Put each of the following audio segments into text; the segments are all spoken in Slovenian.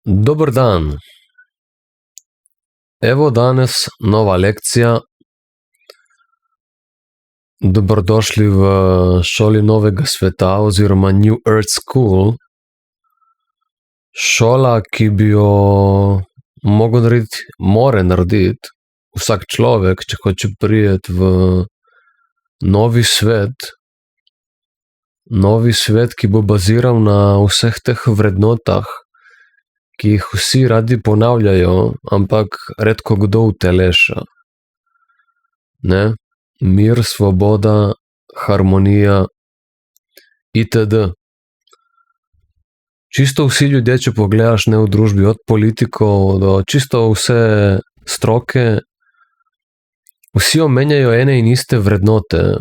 Dober dan. Evo danes nova lekcija. Dobrodošli v šoli novega sveta oziroma New Earth School. Šola, ki bi jo more narediti vsak človek, če hoče priti v novi svet. Novi svet, ki bo baziral na vseh teh vrednotah, ki jih vsi radi ponavljajo, ampak redko kdo uteleša. Ne? Mir, svoboda, harmonija, itd. Čisto vsi ljudje, če pogledaš, ne, v družbi, od politikov do čisto vse stroke, vsi omenjajo ene in iste vrednote.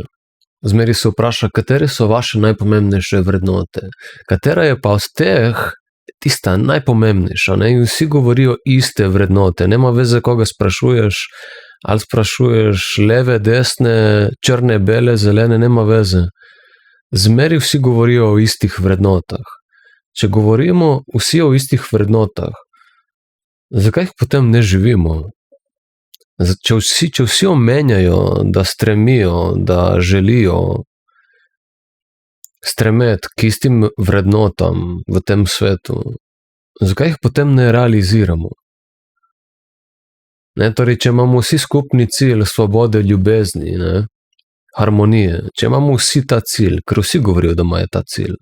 Zmeri se vpraša, katere so vaše najpomembnejše vrednote, katera je pa od teh tista najpomembnejša, ne? In vsi govorijo iste vrednote, nema veze, koga sprašuješ, ali sprašuješ leve, desne, črne, bele, zelene, nema veze. Zmeri vsi govorijo o istih vrednotah. Če govorimo vsi o istih vrednotah, zakaj jih potem ne živimo? Če vsi omenjajo, da stremijo, da želijo stremeti k istim vrednotam v tem svetu, zakaj jih potem ne realiziramo? Ne, torej, če imamo vsi skupni cilj svobode, ljubezni, ne, harmonije, če imamo vsi ta cilj, ker vsi govorijo, da imajo ta cilj,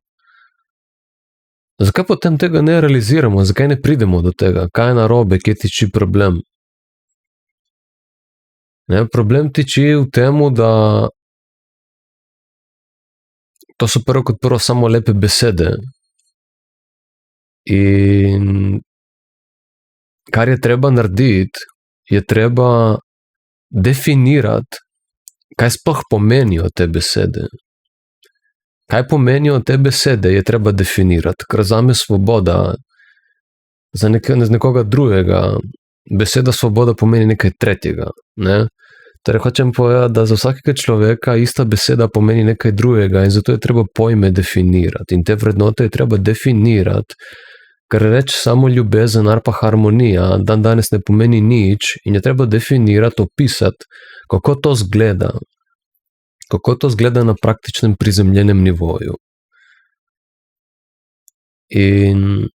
zakaj potem tega ne realiziramo, zakaj ne pridemo do tega, kaj je narobe, kje tiči problem? Ne, problem tiči v tem, da to so prvo kot prvo samo lepe besede. In kar je treba narediti, je treba definirati, kaj sploh pomenijo te besede. Kaj pomenijo te besede, je treba definirati, ker zame svoboda, za nekoga drugega, beseda svoboda pomeni nekaj tretjega, ne? Torej, hočem povedati, da za vsakega človeka ista beseda pomeni nekaj drugega in zato je treba pojme definirati. In te vrednote je treba definirati, ker reči samo ljubezen ali pa harmonija dan danes ne pomeni nič in je treba definirati, opisati, kako to zgleda. Kako to zgleda na praktičnem prizemljenem nivoju. In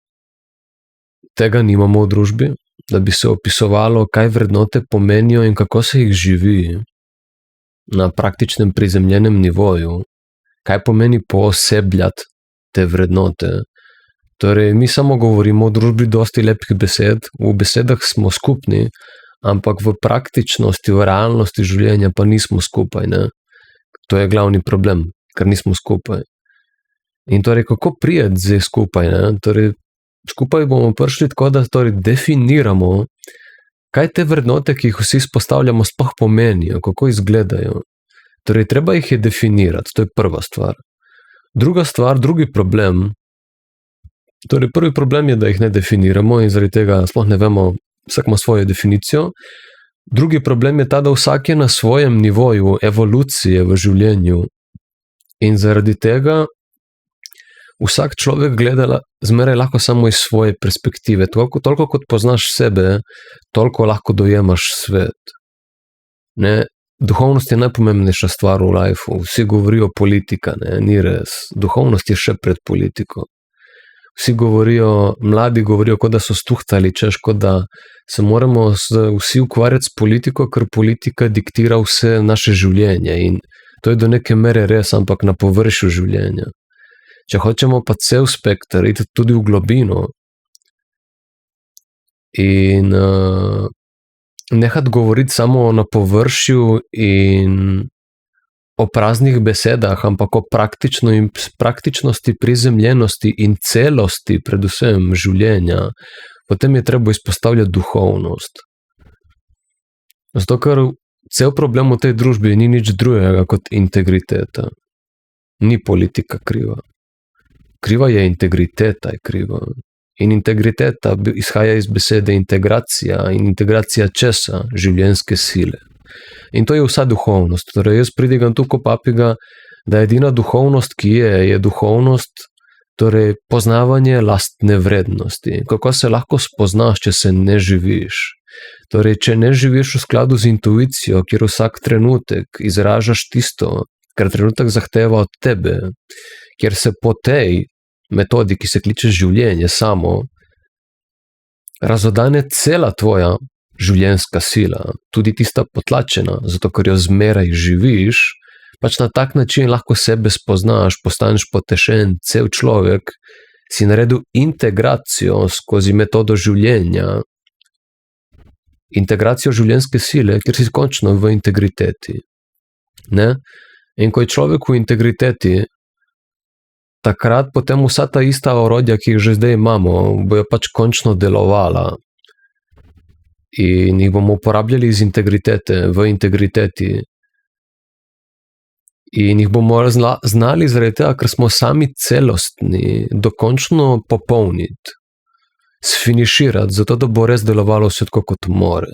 tega nimamo v družbi, da bi se opisovalo, kaj vrednote pomenijo in kako se jih živi na praktičnem prizemljenem nivoju, kaj pomeni poosebljati te vrednote. Torej, mi samo govorimo o družbi dosti lepih besed, v besedah smo skupni, ampak v praktičnosti, v realnosti življenja pa nismo skupaj, ne? To je glavni problem, ker nismo skupaj. In torej, kako prijeti zdaj skupaj, ne? Torej, skupaj bomo prišli tako, da torej definiramo, kaj te vrednote, ki jih vsi izpostavljamo, sploh pomenijo, kako izgledajo. Torej, treba jih je definirati, to je prva stvar. Druga stvar, drugi problem, torej prvi problem je, da jih ne definiramo in zaradi tega sploh ne vemo, vsak ima svojo definicijo. Drugi problem je ta, da vsak je na svojem nivoju evolucije v življenju in zaradi tega vsak človek gleda zmeraj lahko samo iz svoje perspektive. Toliko kot poznaš sebe, toliko lahko dojemaš svet. Ne? Duhovnost je najpomembnejša stvar v lifeu. Vsi govorijo politika, ne? Ni res. Duhovnost je še pred politiko. Mladi govorijo, kot da so stuhtali, češ, kot da se moramo vsi ukvarjati s politiko, ker politika diktira vse naše življenje in to je do neke mere res, ampak na površju življenja. Če hočemo pa cel spekter, iti tudi v globino in nehati govoriti samo na površju in o praznih besedah, ampak o praktičnosti, prizemljenosti in celosti, predvsem življenja, potem je treba izpostavljati duhovnost. Zato, ker cel problem v tej družbi ni nič drugega kot integriteta. Ni politika kriva. Kriva je integriteta, je kriva. In integriteta izhaja iz besede integracija in integracija česa? Življenjske sile. In to je vsa duhovnost. Torej, jaz pridigam tukaj papiga, da edina duhovnost, ki je duhovnost Torej, poznavanje lastne vrednosti. Kako se lahko spoznaš, če se ne živiš? Torej, če ne živiš v skladu z intuicijo, kjer vsak trenutek izražaš tisto, kar trenutek zahteva od tebe, kjer se po tej metodi, ki se kliče življenje samo, razodane cela tvoja življenjska sila, tudi tista potlačena, zato ker jo zmeraj živiš, pač na tak način lahko sebe spoznaš, postaneš potešen, cel človek, si naredil integracijo skozi metodo življenja, integracijo življenjske sile, kjer si končno v integriteti. Ne? In ko je človek v integriteti, takrat potem vsa ta ista orodja, ki jih že zdaj imamo, bojo pač končno delovala. In jih bomo uporabljali iz integritete v integriteti. In jih bomo znali zaradi tega, ker smo sami celostni, dokončno popolniti, sfiniširati, zato da bo res delovalo vse tako, kot more.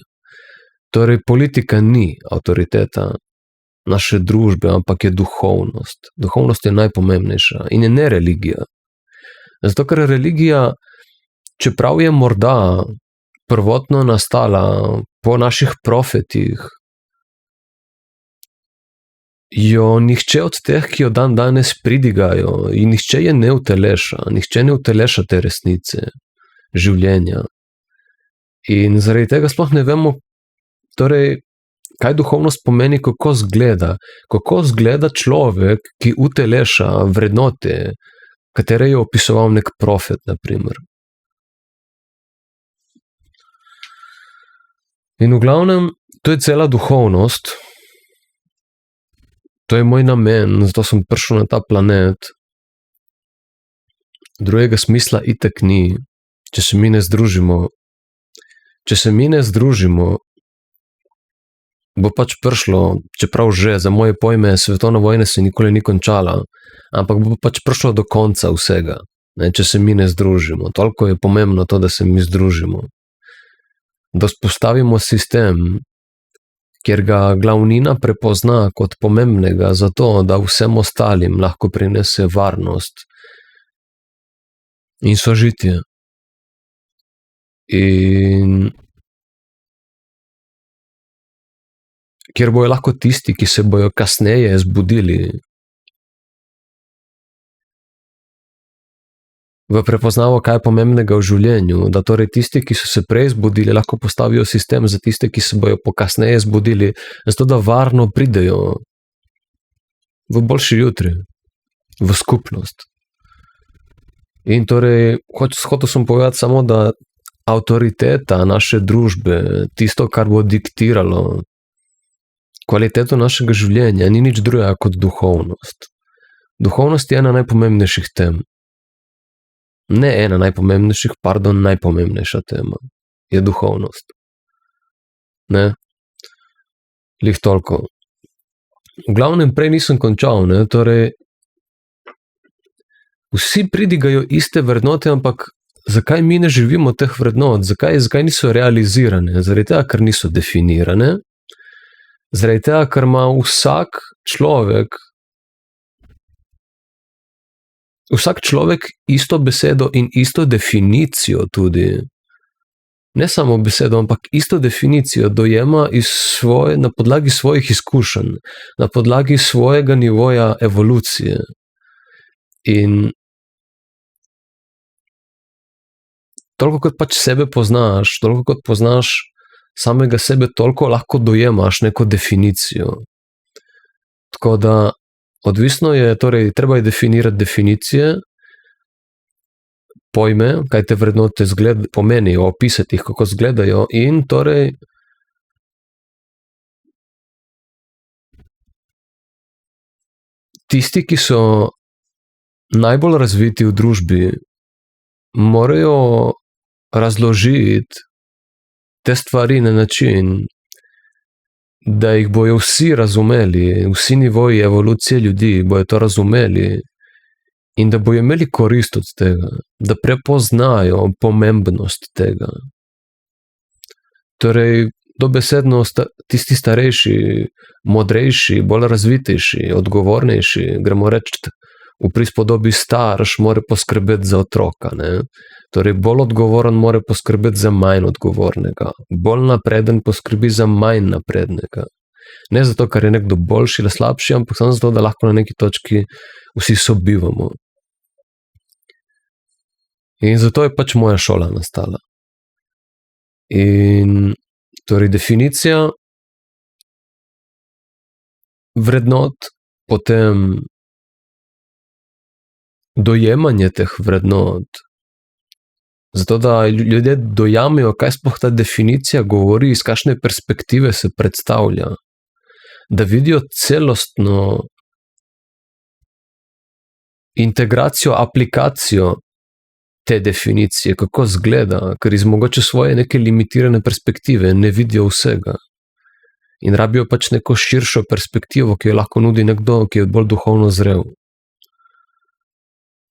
Torej, politika ni avtoriteta naše družbe, ampak je duhovnost. Duhovnost je najpomembnejša in je ne religija. Zato, ker religija, čeprav je morda prvotno nastala po naših profetih, jo nihče od teh, ki jo dan danes pridigajo, in nihče je ne uteleša te resnice, življenja. In zaradi tega sploh ne vemo, torej, kaj duhovnost pomeni, kako zgleda človek, ki uteleša vrednote, katere je opisoval nek profet, na primer. In v glavnem, to je cela duhovnost, to je moj namen, zato sem prišel na ta planet. Drugega smisla itak ni, če se mi ne združimo. Če se mi ne združimo, bo pač prišlo, čeprav že za moje pojme svetovna vojna se nikoli ni končala, ampak bo pač prišlo do konca vsega, ne, če se mi ne združimo. Toliko je pomembno to, da se mi združimo. Da vzpostavimo sistem, kjer ga glavnina prepozna kot pomembnega zato, da vsem ostalim lahko prinese varnost in sožitje. In kjer bojo lahko tisti, ki se bojo kasneje zbudili v prepoznavo, kaj je pomembnega v življenju, da torej tisti, ki so se prej zbudili, lahko postavijo sistem za tiste, ki se bojo pokasneje zbudili, zato da varno pridejo v boljši jutri, v skupnost. In torej, hotel sem povedati samo, da avtoriteta naše družbe, tisto, kar bo diktiralo kvaliteto našega življenja, ni nič drugega kot duhovnost. Duhovnost je ena najpomembnejših tem. Ne ena najpomembnejših, najpomembnejša tema je duhovnost. Ne? Lih toliko. V glavnem prej nisem končal, ne? Torej, vsi pridigajo iste vrednote, ampak zakaj mi ne živimo teh vrednot? Zakaj niso realizirane? Zaradi tega, ker niso definirane. Zaradi tega, ker ima vsak človek isto besedo in isto definicijo tudi. Ne samo besedo, ampak isto definicijo dojema na podlagi svojih izkušenj, na podlagi svojega nivoja evolucije. In toliko kot pač sebe poznaš, toliko kot poznaš samega sebe, toliko lahko dojemaš neko definicijo. Tako da odvisno je, torej treba je definirati definicije, pojme, kaj te vrednote pomenijo, opisati jih, kako izgledajo, in torej tisti, ki so najbolj razviti v družbi, morajo razložiti te stvari na način, da jih bojo vsi razumeli, vsi nivoji evolucije ljudi bojo to razumeli in da bojo imeli korist od tega, da prepoznajo pomembnost tega. Torej, dobesedno tisti starejši, modrejši, bolj razvitejši, odgovornejši, gremo reči, v prispodobi starš mora poskrbeti za otroka, ne? Torej bolj odgovoren mora poskrbeti za manj odgovornega, bolj napreden poskrbi za manj naprednega. Ne zato, ker je nekdo boljši ali slabši, ampak samo zato, da lahko na neki točki vsi sobivamo. In zato je pač moja šola nastala. In torej definicija vrednot, potem dojemanje teh vrednot, zato da ljudje dojamejo, kaj sploh ta definicija govori, iz kakšne perspektive se predstavlja, da vidijo celostno integracijo, aplikacijo te definicije, kako zgleda, ker iz mogoče svoje neke limitirane perspektive ne vidijo vsega. In rabijo pač neko širšo perspektivo, ki jo lahko nudi nekdo, ki je bolj duhovno zrel.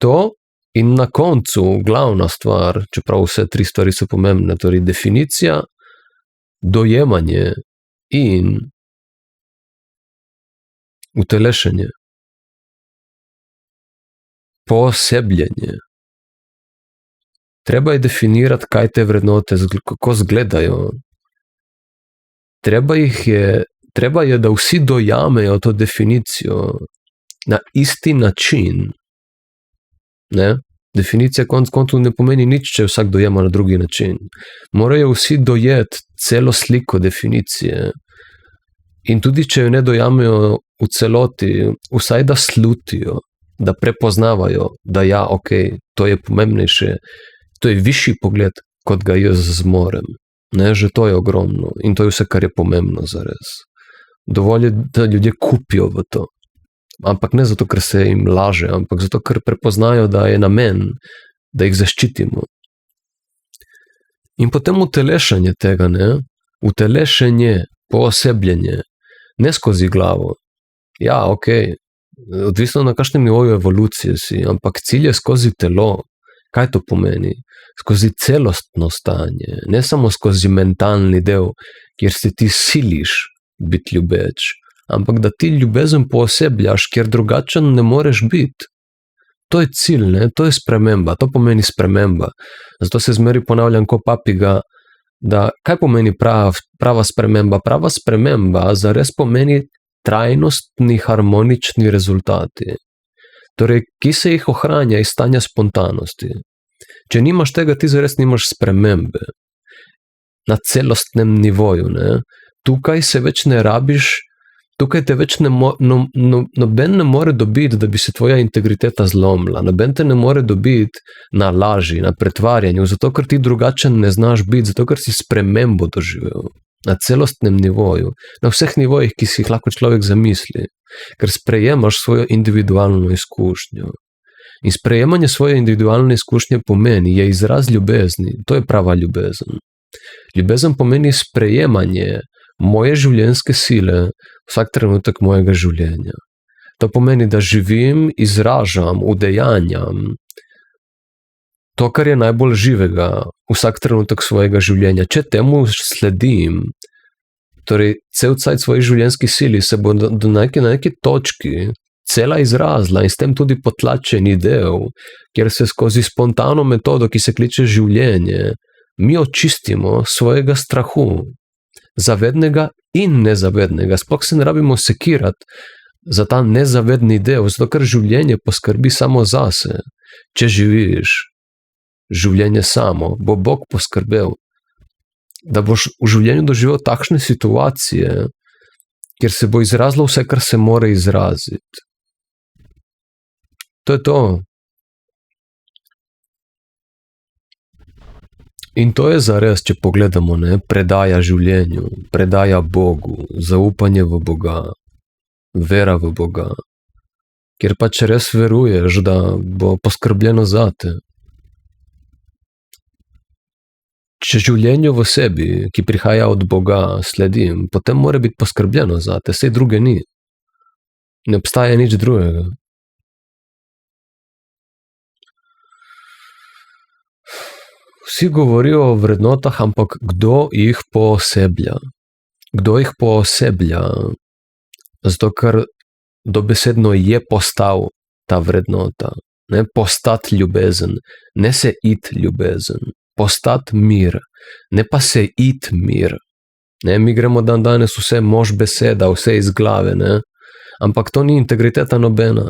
To in na koncu glavna stvar, čeprav vse tri stvari so pomembne, torej definicija, dojemanje in utelešenje, poosebljenje. Treba je definirati, kaj te vrednote, kako zgledajo. Treba je, da vsi dojamejo to definicijo na isti način. Ne? Definicija konec koncev ne pomeni nič, če vsak dojema na drugi način. Morajo vsi dojeti celo sliko definicije. In tudi, če jo ne dojamejo v celoti, vsaj da slutijo, da prepoznavajo, da ja, ok, to je pomembnejše, to je višji pogled, kot ga jaz zmorem. Ne, že to je ogromno in to je vse, kar je pomembno zares. Dovolj je, da ljudje kupijo v to. Ampak ne zato, ker se jim laže, ampak zato, ker prepoznajo, da je namen, da jih zaščitimo. In potem utelešenje tega, ne? Utelešenje, poosebljenje, ne skozi glavo. Ja, ok, odvisno na kakšnem nivoju evolucije si, ampak cilj je skozi telo. Kaj to pomeni? Skozi celostno stanje, ne samo skozi mentalni del, kjer se ti siliš biti ljubeč, ampak da ti ljubezen poosebljaš, kjer drugačen ne moreš biti. To je cilj, ne? To je sprememba, to pomeni sprememba. Zato se zmeri ponavljam kot papiga, da kaj pomeni prava sprememba? Prava sprememba zares pomeni trajnostni, harmonični rezultati. Torej, ki se jih ohranja iz stanja spontanosti. Če nimaš tega, ti zares nimaš spremembe. Na celostnem nivoju, ne? Tukaj se več ne rabiš, tukaj te več noben ne more dobiti, da bi se tvoja integriteta zlomila. Noben te ne more dobiti na laži, na pretvarjanju, zato ker ti drugačen ne znaš biti, zato ker si spremembo doživel. Na celostnem nivoju, na vseh nivojih, ki si jih lahko človek zamisli, ker sprejemaš svojo individualno izkušnjo. In sprejemanje svoje individualne izkušnje pomeni, je izraz ljubezni, to je prava ljubezen. Ljubezen pomeni sprejemanje moje življenjske sile vsak trenutek mojega življenja. To pomeni, da živim, izražam, udejanjam to, kar je najbolj živega vsak trenutek svojega življenja. Če temu sledim, torej cel cajt svoji življenjski sili se bo na neki točki cela izrazla in s tem tudi potlačeni del, kjer se skozi spontano metodo, ki se kliče življenje, mi očistimo svojega strahu, zavednega in nezavednega. Sploh se ne rabimo sekirati za ta nezavedni del, zato ker življenje poskrbi samo zase. Če živiš življenje samo, bo Bog poskrbel, da boš v življenju doživel takšne situacije, kjer se bo izrazilo vse, kar se more izraziti. To je to. In to je zares, če pogledamo, ne, predaja življenju, predaja Bogu, zaupanje v Boga, vera v Boga, kjer pač res veruješ, da bo poskrbljeno zate. Če življenju v sebi, ki prihaja od Boga, sledim, potem mora biti poskrbljeno zate, saj druge ni. Ne obstaja nič drugega. Vsi govorijo o vrednotah, ampak kdo jih pooseblja? Kdo jih pooseblja? Zato, ker dobesedno je postal ta vrednota. Ne, postati ljubezen, ne se iti ljubezen, postati mir, ne pa se iti mir. Ne, mi gremo dan danes vse mož beseda, vse iz glave, ne? Ampak to ni integriteta nobena.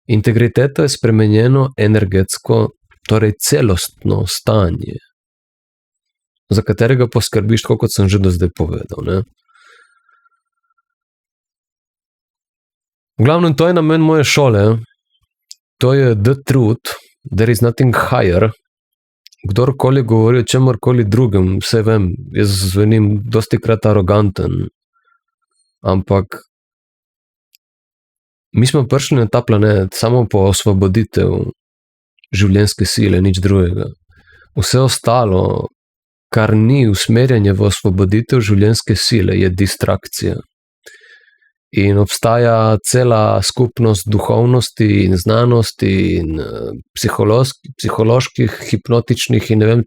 Integriteta je spremenjeno energetsko, torej celostno stanje, za katerega poskrbiš, tako kot sem že do zdaj povedal. Ne? V glavnem, to je namen moje šole, to je the truth, there is nothing higher. Kdorkoli govori o čemorkoli drugem, vse vem, jaz zvenim dostikrat aroganten, ampak mi smo prišli na ta planet samo po osvoboditev življenjske sile, nič drugega. Vse ostalo, kar ni usmerjanje v osvoboditev življenjske sile, je distrakcija. In obstaja cela skupnost duhovnosti in znanosti in psiholoških, hipnotičnih in ne vem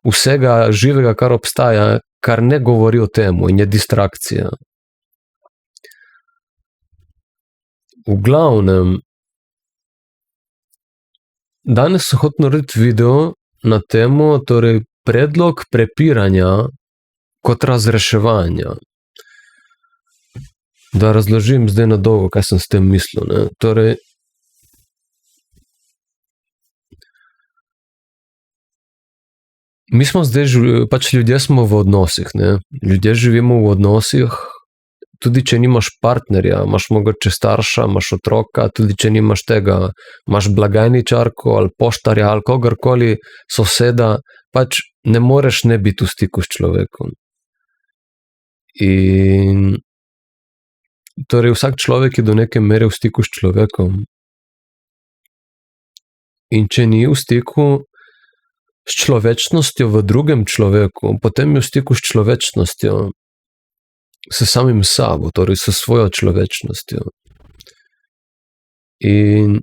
vsega živega, kar obstaja, kar ne govori o tem in je distrakcija. V glavnem, danes sem hotel narediti video na temo, torej predlog prepiranja kot razreševanja. Da razložim zdaj na dolgo, kaj sem s tem mislil. Ne? Torej, mi smo zdaj, pač ljudje smo v odnosih. Ne? Ljudje živimo v odnosih, tudi če nimaš partnerja, imaš mogoče starša, imaš otroka, tudi če nimaš tega, imaš blagajničarko ali poštarja ali kogarkoli, soseda, pač ne moreš ne biti v stiku s človekom. In torej vsak človek je do neke mere v stiku s človekom. In če ni v stiku s človečnostjo v drugem človeku, potem je v stiku s človečnostjo, s samim sabo, torej s svojo človečnostjo. In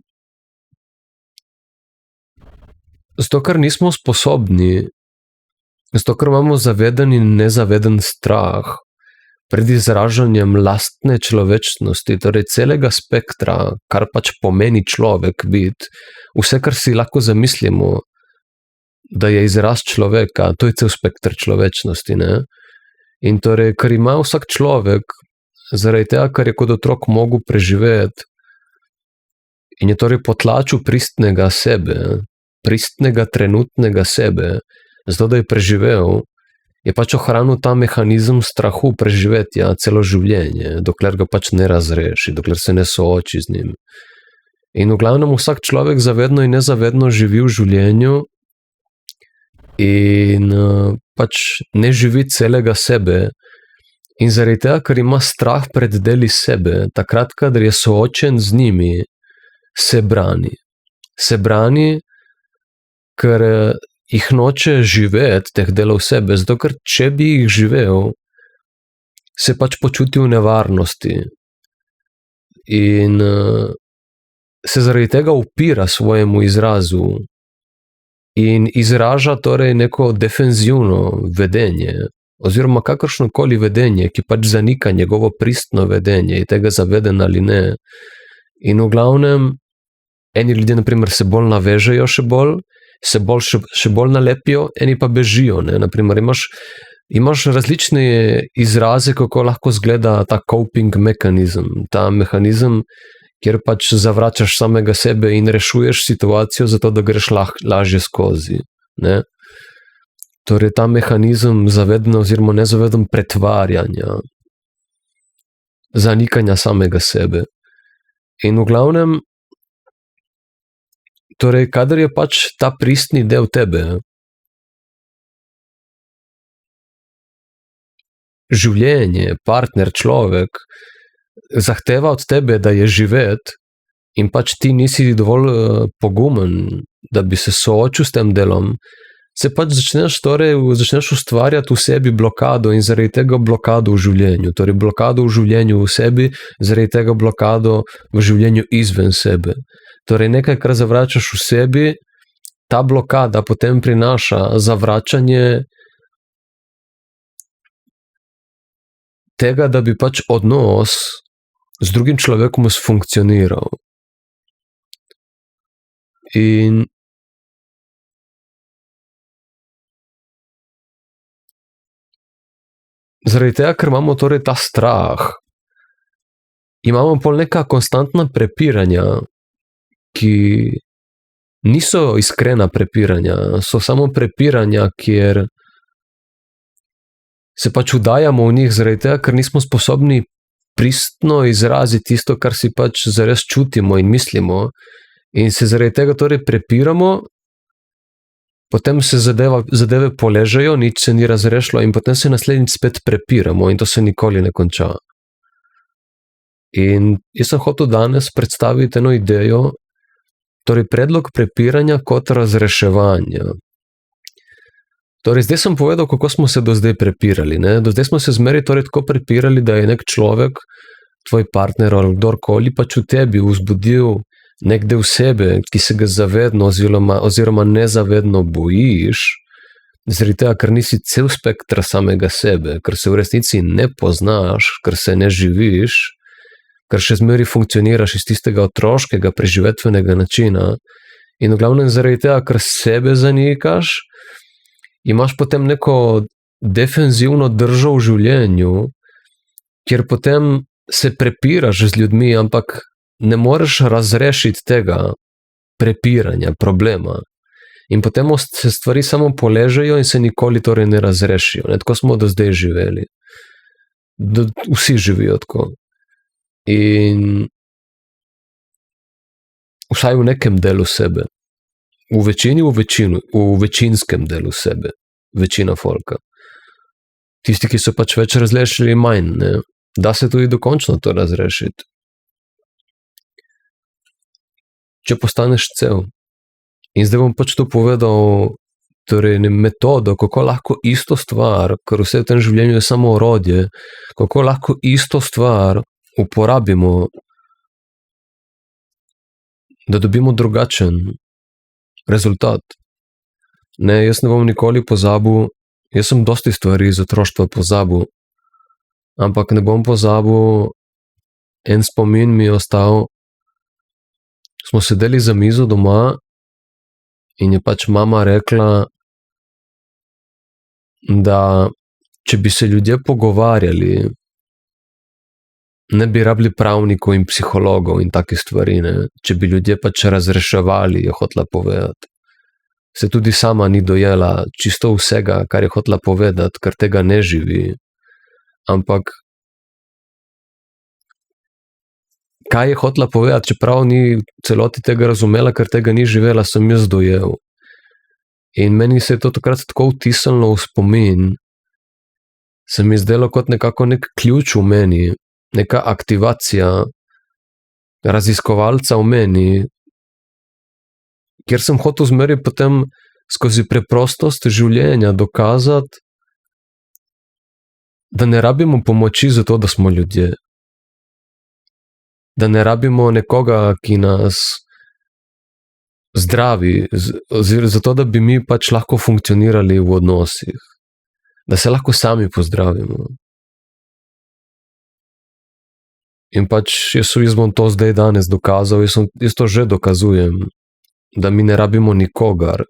zato, ker nismo sposobni, zato, ker imamo zaveden in nezaveden strah pred izražanjem lastne človečnosti, torej celega spektra, kar pač pomeni človek biti, vse, kar si lahko zamislimo, da je izraz človeka, to je cel spektr človečnosti, ne? In torej, ker ima vsak človek, zaradi tega, ker je kot otrok mogel preživeti in je torej potlačil pristnega sebe, pristnega trenutnega sebe, zato da je preživel, je pač ohranil ta mehanizem strahu preživetja celo življenje, dokler ga pač ne razreši, dokler se ne sooči z njim. In v glavnem vsak človek zavedno in nezavedno živi v življenju in pač ne živi celega sebe. In zaradi tega, ker ima strah pred deli sebe, takrat, kadar je soočen z njimi, se brani. Se brani, ker jih noče živeti, teh delov sebe, zato ker če bi jih živel, se pač počuti v nevarnosti. In se zaradi tega upira svojemu izrazu in izraža torej neko defenzivno vedenje, oziroma kakršnokoli vedenje, ki pač zanika njegovo pristno vedenje, je tega zaveden ali ne. In v glavnem, eni ljudje, na primer, se bolj navežejo še bolj nalepijo, eni pa bežijo. Ne? Naprimer, imaš različne izraze, kako lahko izgleda ta coping mehanizem, ta mehanizem, kjer pač zavračaš samega sebe in rešuješ situacijo, zato da greš lažje skozi. Ne? Torej, ta mehanizem zavedno oziroma nezavedno pretvarjanja, zanikanja samega sebe. In v glavnem, torej, kadar je pač ta pristni del tebe, življenje, partner, človek, zahteva od tebe, da je živeti in pač ti nisi dovolj pogumen, da bi se soočil s tem delom, se pač začneš ustvarjati v sebi blokado in zaradi tega blokado v življenju. Torej, blokado v življenju v sebi, zaradi tega blokado v življenju izven sebe. Torej, nekaj, kar zavračaš v sebi, ta blokada potem prinaša zavračanje tega, da bi pač odnos z drugim človekom funkcioniral. In zaradi tega, ker imamo torej ta strah, imamo pol neka konstantna prepiranja, ki niso iskrena prepiranja, so samo prepiranja, kjer se pač vdajamo v njih zaradi tega, ker nismo sposobni pristno izraziti tisto, kar si pač zares čutimo in mislimo, in se zaradi tega torej prepiramo, potem se zadeve poležejo, nič se ni razrešilo in potem se naslednjič spet prepiramo in to se nikoli ne konča. In jaz sem hotel danes predstaviti eno idejo, torej predlog prepiranja kot razreševanja. Torej, zdaj sem povedal, kako smo se do zdaj prepirali. Ne? Do zdaj smo se zmeraj torej tako prepirali, da je nek človek, tvoj partner ali kdorkoli pač v tebi vzbudil nek del sebe, ki se ga zavedno oziroma nezavedno bojiš, zaradi tega, ker nisi cel spektra samega sebe, ker se v resnici ne poznaš, ker se ne živiš, ker še zmeraj funkcioniraš iz tistega otroškega preživetvenega načina in v glavnem zaradi tega, ker sebe zanikaš, imaš potem neko defenzivno držo v življenju, kjer potem se prepiraš z ljudmi, ampak ne moreš razrešiti tega prepiranja, problema. In potem se stvari samo poležejo in se nikoli torej ne razrešijo. Ne? Tako smo do zdaj živeli. Vsi živijo tako. In vsaj v nekem delu sebe. V večinskem delu sebe. Večina folka. Tisti, ki so pač več razrešili, manj. Ne? Da se tudi dokončno to razrešiti. Če postaneš cel. In zdaj bom pač to povedal, torej metodo, kako lahko isto stvar, ker vse v tem življenju je samo orodje, kako lahko isto stvar uporabimo, da dobimo drugačen rezultat. Ne, jaz ne bom nikoli pozabil, jaz sem dosti stvari iz otroštva pozabil, ampak ne bom pozabil, en spomin mi je ostal, smo sedeli za mizo doma in je pač mama rekla, da če bi se ljudje pogovarjali, ne bi rabili pravnikov in psihologov in take stvari, ne? Če bi ljudje pač razreševali, je hotela povedati. Se tudi sama ni dojela čisto vsega, kar je hotela povedati, ker tega ne živi. Ampak kaj je hotela povedati, čeprav ni celoti tega razumela, ker tega ni živela, sem jaz dojel. In meni se je to takrat tako vtisnilo v spomin, se mi zdelo kot nekako nek ključ v meni, neka aktivacija raziskovalca v meni, kjer sem hotel zmeraj potem skozi preprostost življenja dokazati, da ne rabimo pomoči za to, da smo ljudje. Da ne rabimo nekoga, ki nas zdravi, zato da bi mi pač lahko funkcionirali v odnosih. Da se lahko sami pozdravimo. In pač jaz bom to zdaj danes dokazal, jaz to že dokazujem, da mi ne rabimo nikogar,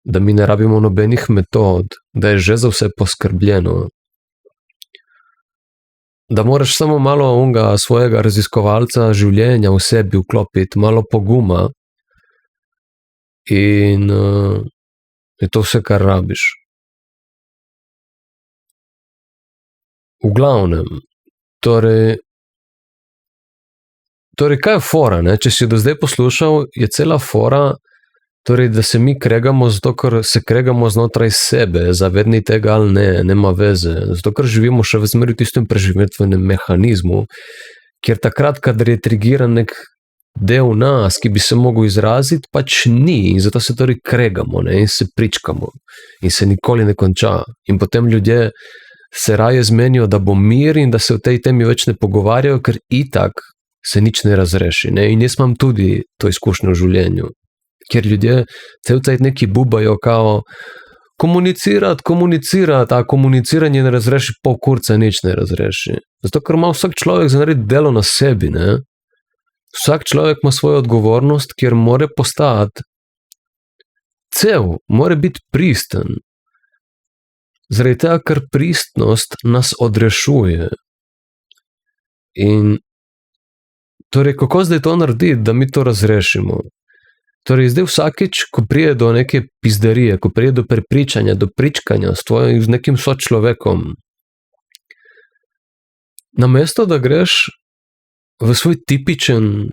da mi ne rabimo nobenih metod, da je že za vse poskrbljeno. Da moraš samo malo onga svojega raziskovalca življenja v sebi vklopiti, malo poguma in je to vse, kar rabiš. V glavnem, torej kaj je fora, ne? Če si do zdaj poslušal, je cela fora, torej, da se mi kregamo zato, ker se kregamo znotraj sebe, zavedni tega ali ne, nema veze, zato, ker živimo še v zmeraj tistem preživetvenem mehanizmu, kjer takrat, kadar je trigiran nek del nas, ki bi se mogel izraziti, pač ni in zato se torej kregamo, ne? In se pričkamo in se nikoli ne konča. In potem ljudje se raje zmenijo, da bo mir in da se v tej temi več ne pogovarjajo, ker itak se nič ne razreši. Ne? In jaz imam tudi to izkušnjo v življenju, kjer ljudje cel cajt neki bubajo kao komunicirati, a komuniciranje ne razreši pol kurca, nič ne razreši. Zato, ker ima vsak človek za narediti delo na sebi, ne? Vsak človek ima svojo odgovornost, kjer mora postati cel, mora biti pristen. Zaradi tega, ker pristnost nas odrešuje. In torej, kako zdaj to narediti, da mi to razrešimo? Torej, zdaj vsakič, ko prije do neke pizdarije, ko prije do prepričanja, do pričkanja z nekim sočlovekom, namesto da greš v svoj tipičen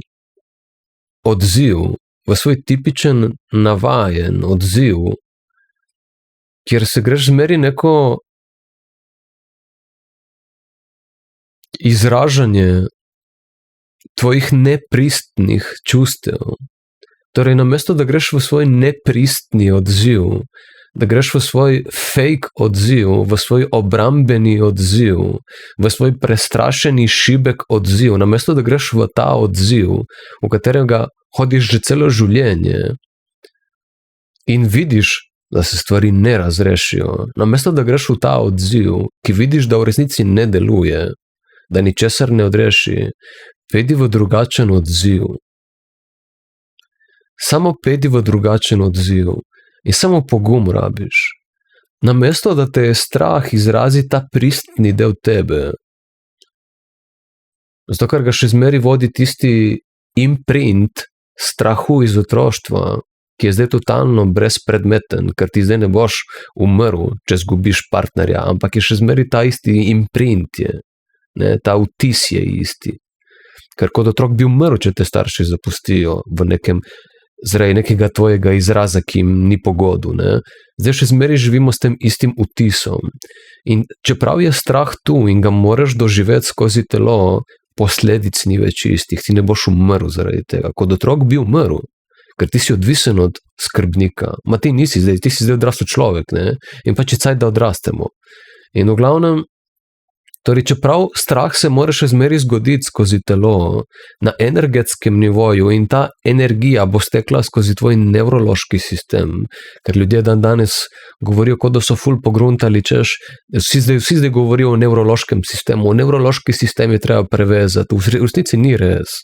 odziv, v svoj tipičen navajen odziv, kjer se greš zmeri neko izražanje tvojih nepristnih čustev. Torej, namesto da greš v svoj nepristni odziv, da greš v svoj fake odziv, v svoj obrambeni odziv, v svoj prestrašeni šibek odziv, namesto da greš v ta odziv, v katerega hodiš že celo življenje in vidiš, da se stvari ne razrešijo, namesto da greš v ta odziv, ki vidiš, da v resnici ne deluje, da ničesar ne odreši, pejdi v drugačen odziv. Samo pejdi v drugačen odziv in samo pogum rabiš. Namesto da te je strah izrazi ta pristni del tebe, zato ker ga še zmeri vodi tisti imprint strahu iz otroštva, ki je zdaj totalno brezpredmeten, ker ti zdaj ne boš umrl, če zgubiš partnerja, ampak je še zmeri ta isti imprint je, ne, ta vtis je isti. Ker kot otrok bi umrl, če te starši zapustijo v nekem, zaradi nekega tvojega izraza, ki jim ni pogodu, ne. Zdaj še zmeri živimo s tem istim vtisom. In čeprav je strah tu in ga moraš doživeti skozi telo, posledic ni več istih, ti ne boš umrl zaradi tega. Kot otrok bi umrl, ker ti si odvisen od skrbnika. Ma ti nisi zdaj, ti si zdaj odrastel človek, ne? In pač je cajt, da odrastemo. In v glavnem, torej, čeprav strah se mora še zmeri zgoditi skozi telo, na energetskem nivoju in ta energija bo stekla skozi tvoj nevrološki sistem, ker ljudje danes govorijo, kot da so ful pogruntali, češ, vsi zdaj govorijo o nevrološkem sistemu, nevrološki sistem je treba prevezati, v resnici ni res.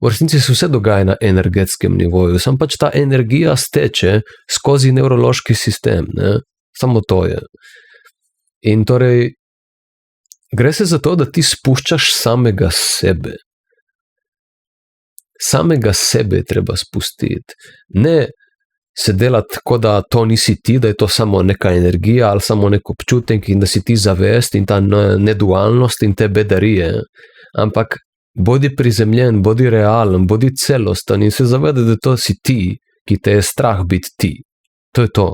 V resnici se vse dogaja na energetskem nivoju, samo pač ta energija steče skozi nevrološki sistem, ne? Samo to je. In torej, gre se za to, da ti spuščaš samega sebe. Samega sebe je treba spustiti. Ne se delati tako, da to nisi ti, da je to samo neka energija ali samo nek občutek in da si ti zavest in ta nedualnost in te bedarije. Ampak bodi prizemljen, bodi realen, bodi celosten in se zavedaj, da to si ti, ki te je strah biti ti. To je to.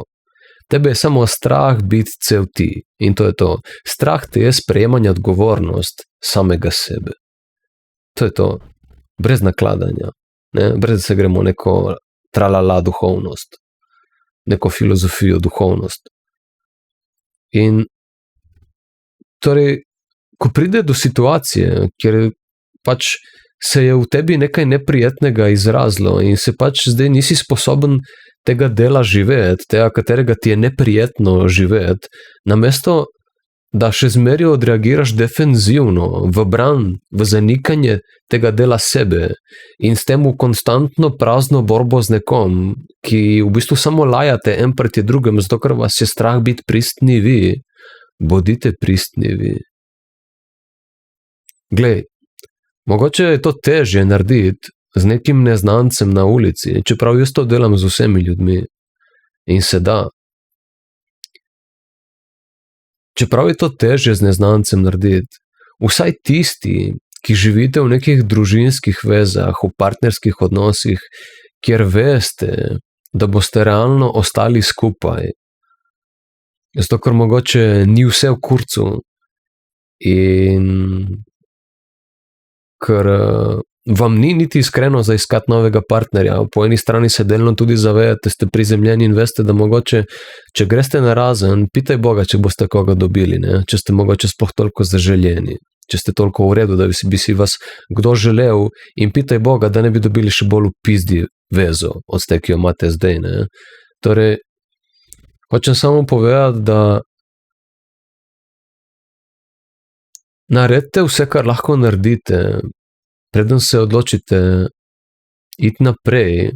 Tebe je samo strah biti cel ti in to je to. Strah te je sprejemanje odgovornost samega sebe. To je to. Brez nakladanja. Ne? Brez da se gremo neko tralala duhovnost. Neko filozofijo duhovnost. In torej, ko pride do situacije, kjer pač se je v tebi nekaj neprijetnega izrazilo in se pač zdaj nisi sposoben tega dela živeti, tega, katerega ti je neprijetno živeti, namesto da še zmeri odreagiraš defenzivno, v bran, v zanikanje tega dela sebe in s tem v konstantno prazno borbo z nekom, ki v bistvu samo lajate en proti drugem, zato ker vas je strah biti pristni vi, bodite pristni vi. Glej, mogoče je to težje narediti z nekim neznancem na ulici, čeprav jaz to delam z vsemi ljudmi. In se da. Čeprav je to težje z neznancem narediti, vsaj tisti, ki živite v nekih družinskih vezah, v partnerskih odnosih, kjer veste, da boste realno ostali skupaj. Zato, ker mogoče ni vse v kurcu in ker vam ni niti iskreno za iskati novega partnerja. Po eni strani se delno tudi zavedate, ste prizemljeni in veste, da mogoče, če greste narazen, pitaj Boga, če boste koga dobili, ne? Če ste mogoče sploh toliko zaželjeni, če ste toliko v redu, da bi si vas kdo želel in pitaj Boga, da ne bi dobili še bolj v pizdi vezo od te, ki jo imate zdaj, ne? Torej, hočem samo povedati, da naredite vse, kar lahko naredite, preden se odločite iti naprej,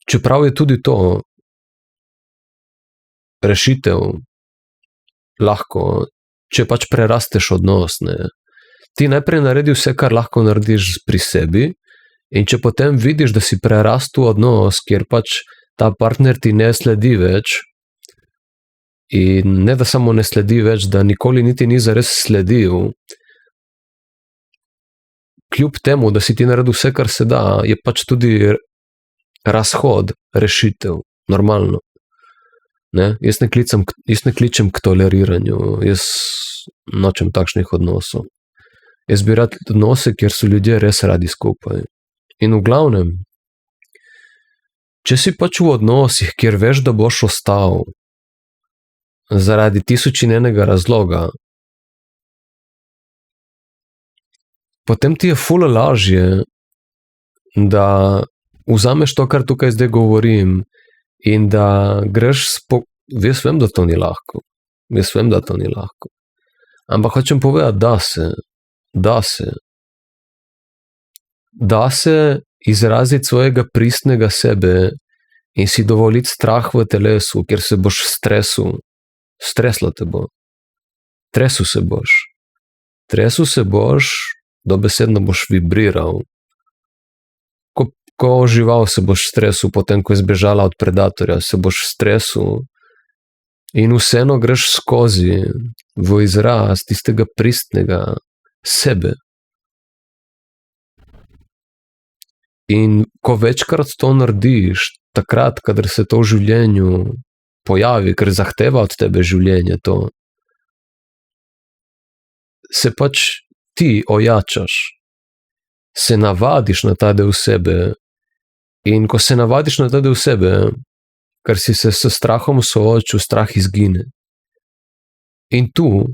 čeprav je tudi to rešitev lahko, če pač prerasteš odnos, ne. Ti najprej naredi vse, kar lahko narediš pri sebi, in če potem vidiš, da si prerastel odnos, kjer pač ta partner ti ne sledi več, in ne da samo ne sledi več, da nikoli niti ni zares sledil, kljub temu, da si ti naredil vse, kar se da, je pač tudi razhod, rešitev, normalno. Ne? Jaz ne kličem k toleriranju, jaz nočem takšnih odnosov. Jaz bi rad odnose, kjer so ljudje res radi skupaj. In v glavnem, če si pač v odnosih, kjer veš, da boš ostal zaradi 1001 razloga, potem ti je ful lažje, da vzameš to, kar tukaj zdaj govorim, in da greš jaz vem, da to ni lahko. Jaz vem, da to ni lahko. Ampak hočem povedati, da se izraziti svojega pristnega sebe in si dovoliti strah v telesu, kjer se boš streslo te bo. Tresel se boš, dobesedno boš vibriral. Ko žival se boš stresel, potem ko je zbežala od predatorja, se boš stresel in vseeno greš skozi v izraz tistega pristnega sebe. In ko večkrat to narediš, takrat, kadar se to v življenju pojavi, ker zahteva od tebe življenje to, se pač ti ojačaš, se navadiš na ta del sebe. In ko se navadiš na ta del sebe, ker si se s strahom soočil, strah izgine. In tu,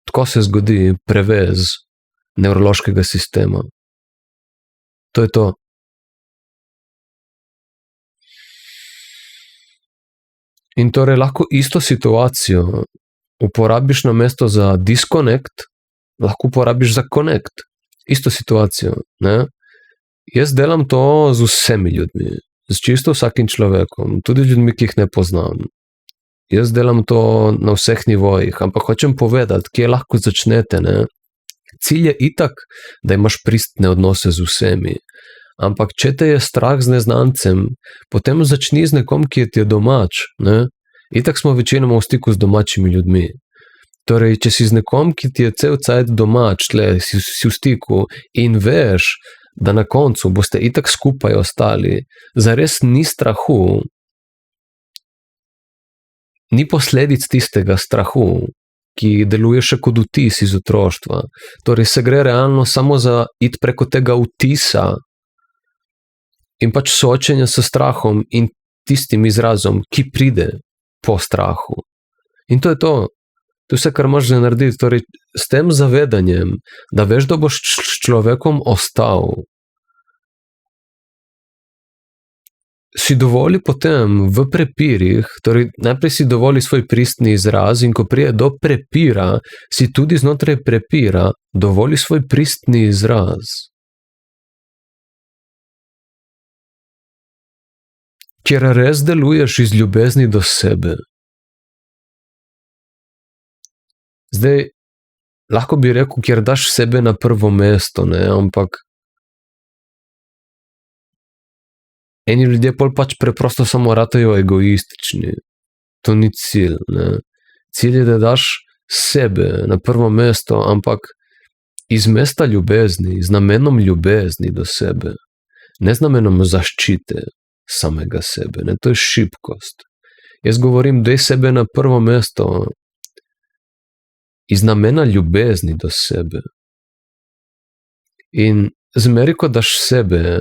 tako se zgodi prevez nevrološkega sistema. To je to. In torej lahko isto situacijo uporabiš namesto za disconnect, lahko uporabiš za connect. Isto situacijo, ne? Jaz delam to z vsemi ljudmi, z čisto vsakim človekom, tudi ljudmi, ki jih ne poznam. Jaz delam to na vseh nivojih, ampak hočem povedati, kje lahko začnete, ne? Cilj je itak, da imaš pristne odnose z vsemi, ampak če te je strah z neznancem, potem začni z nekom, ki ti je domač, ne? Itak smo večinoma v stiku z domačimi ljudmi. Torej, če si z nekom, ki ti je cel cajt domač, si v stiku in veš, da na koncu boste itak skupaj ostali, zares ni strahu, ni posledic tistega strahu, ki deluje še kot vtis iz otroštva. Torej, se gre realno samo za iti preko tega vtisa in pač soočenja s strahom in tistim izrazom, ki pride po strahu. In to je to. To je vse, kar moraš narediti. Torej, s tem zavedanjem, da veš, da boš s človekom ostal, si dovoli potem v prepirih, torej najprej si dovoli svoj pristni izraz in ko prije do prepira, si tudi znotraj prepira dovoli svoj pristni izraz. Kjer res deluješ iz ljubezni do sebe. Zdaj, lahko bi rekel, kjer daš sebe na prvo mesto, ne, ampak eni ljudje pol pač preprosto samo ratajo egoistični. To ni cilj, ne. Cilj je, da daš sebe na prvo mesto, ampak iz mesta ljubezni, z namenom ljubezni do sebe. Ne z namenom zaščite samega sebe, ne, to je šibkost. Jaz govorim, daj sebe na prvo mesto iz namena ljubezni do sebe. In zmeri, ko daš sebe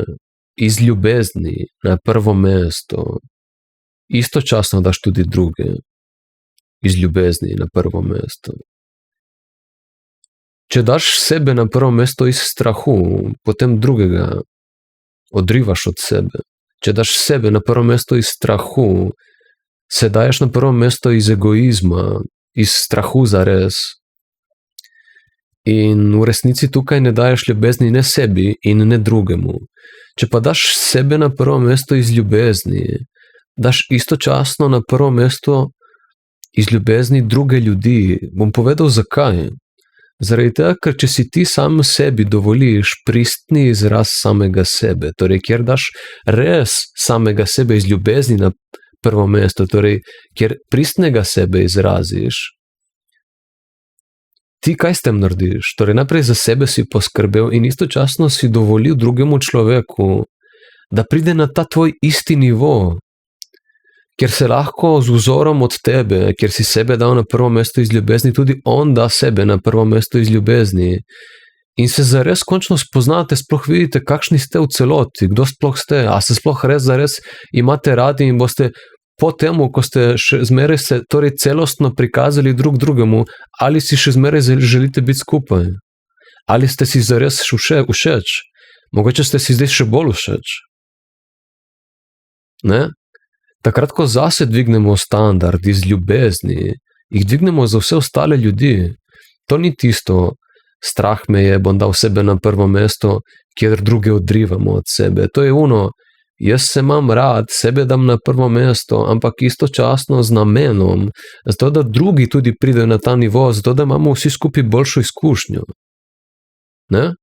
iz ljubezni na prvo mesto, istočasno daš tudi druge iz ljubezni na prvo mesto. Če daš sebe na prvo mesto iz strahu, potem drugega odrivaš od sebe. Če daš sebe na prvo mesto iz strahu, se daješ na prvo mesto iz egoizma, iz strahu zares. In v resnici tukaj ne daješ ljubezni ne sebi in ne drugemu. Če pa daš sebe na prvo mesto iz ljubezni, daš istočasno na prvo mesto iz ljubezni druge ljudi. Bom povedal zakaj. Zaradi tega, ker če si ti sam sebi dovoliš pristni izraz samega sebe, torej kjer daš res samega sebe iz ljubezni na prvo mesto, torej kjer pristnega sebe izraziš, ti kaj s tem narediš? Torej najprej za sebe si poskrbel in istočasno si dovolil drugemu človeku, da pride na ta tvoj isti nivo, kjer se lahko z vzorom od tebe, kjer si sebe dal na prvo mesto iz ljubezni, tudi on da sebe na prvo mesto iz ljubezni. In se zares končno spoznate, sploh vidite, kakšni ste v celoti, kdo sploh ste, a se sploh res zares imate radi in boste po temu, ko ste še zmeraj se torej celostno prikazali drug drugemu, ali si še zmeraj želite biti skupaj? Ali ste si zares všeč? Mogoče ste si zdaj še bolj všeč? Ne? Takrat, ko zase dvignemo standard iz ljubezni, jih dvignemo za vse ostale ljudi. To ni tisto, strah me je, bom dal sebe na prvo mesto, kjer druge odrivamo od sebe. To je ono, jaz se imam rad, sebe dam na prvo mesto, ampak istočasno z namenom, zato da drugi tudi pridejo na ta nivo, zato da imamo vsi skupaj boljšo izkušnjo. Ne?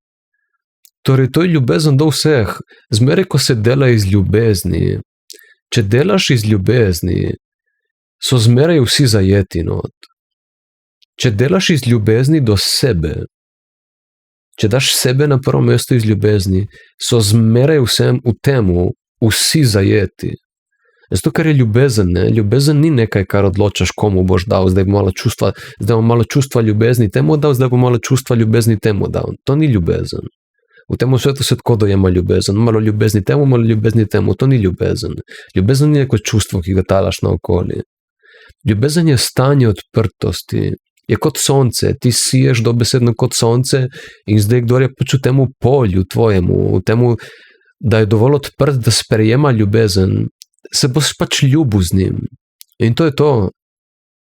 Torej, to je ljubezen do vseh. Zmeraj, ko se dela iz ljubezni, če delaš iz ljubezni, so zmeraj vsi zajeti not. Če delaš iz ljubezni do sebe, če daš sebe na prvo mesto iz ljubezni, so zmeraj vsem v temu vsi zajeti. Zato, ker je ljubezen, ne? Ljubezen ni nekaj, kar odločaš, komu boš dal, zdaj bom malo čustva ljubezni temu dal, zdaj bom malo čustva ljubezni temu dal. To ni ljubezen. V tem svetu se tako dojema ljubezen. Malo ljubezni temu, to ni ljubezen. Ljubezen ni neko čustvo, ki ga talaš naokoli. Ljubezen je stanje odprtosti. Je kot sonce, ti siješ dobesedno kot sonce in zdaj kdor je pač v temu polju tvojemu, v temu, da je dovolj odprt, da sprejema ljubezen, se boš pač ljubil z njim. In to je to.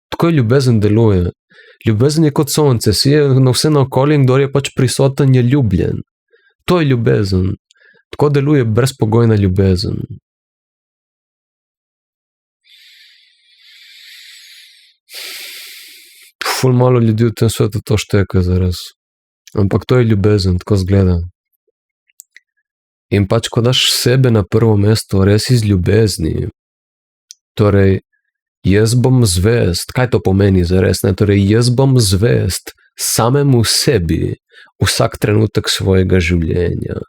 Tako je ljubezen deluje. Ljubezen je kot sonce, sije na vse naokoli in kdor je pač prisoten, je ljubljen. To je ljubezen. Tako deluje brezpogojna ljubezen. Ful malo ljudi v tem svetu to šteka zares. Ampak to je ljubezen, tako zgleda. In pač, ko daš sebe na prvo mesto, res iz ljubezni, torej, jaz bom zvest, kaj to pomeni zares, ne? Torej, jaz bom zvest samemu sebi vsak trenutek svojega življenja.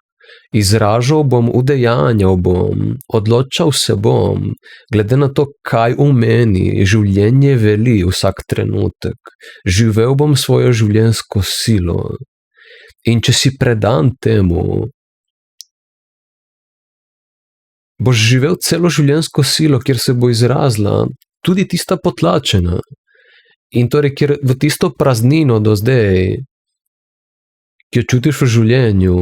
Izražal bom, udejanjal bom, odločal se bom, glede na to, kaj v meni življenje veli vsak trenutek. Živel bom svojo življenjsko silo. In če si predan temu, boš živel celo življenjsko silo, kjer se bo izrazila tudi tista potlačena. In torej, kjer v tisto praznino do zdaj, ki jo čutiš v življenju,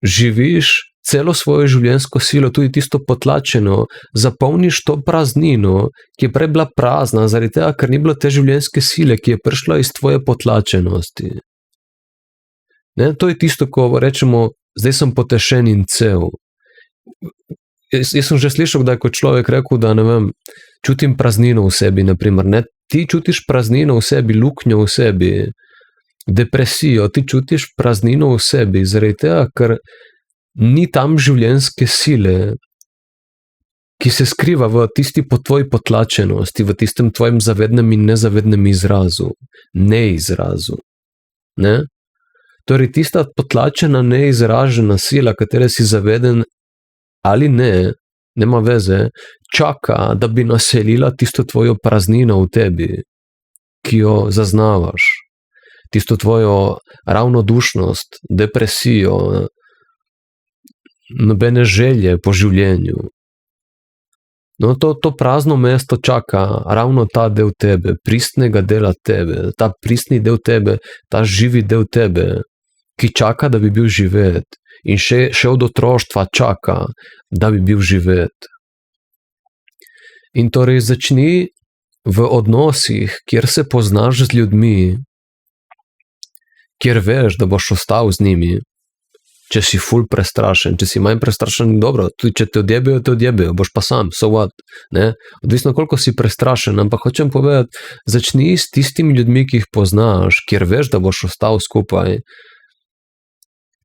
živiš celo svojo življenjsko silo, tudi tisto potlačeno, zapolniš to praznino, ki je prej bila prazna, zaradi tega, ker ni bilo te življenjske sile, ki je prišla iz tvoje potlačenosti. Ne? To je tisto, ko rečemo, zdaj sem potešen in cel. Jaz sem že slišal, da je kot človek rekel, da ne vem, čutim praznino v sebi, naprimer, ne? Ti čutiš praznino v sebi, luknjo v sebi, depresijo, ti čutiš praznino v sebi, zaradi tega, ker ni tam življenjske sile, ki se skriva v tisti tvoji potlačenosti, v tistem tvojem zavednem in nezavednem izrazu, neizrazu. Ne? Torej, tista potlačena, neizražena sila, katere si zaveden ali ne, nema veze, čaka, da bi naselila tisto tvojo praznino v tebi, ki jo zaznavaš. Tisto tvojo ravnodušnost, depresijo, nobene želje po življenju. No, to prazno mesto čaka ravno ta del tebe, pristnega dela tebe, ta pristni del tebe, ta živi del tebe, ki čaka, da bi bil živet in še od otroštva čaka, da bi bil živet. In torej začni v odnosih, kjer se poznaš z ljudmi, kjer veš, da boš ostal z njimi, če si ful prestrašen, če si manj prestrašen, dobro, tudi če te odjebejo, boš pa sam, so what, ne? Odvisno, koliko si prestrašen, ampak hočem povedati, začni s tistimi ljudmi, ki jih poznaš, kjer veš, da boš ostal skupaj,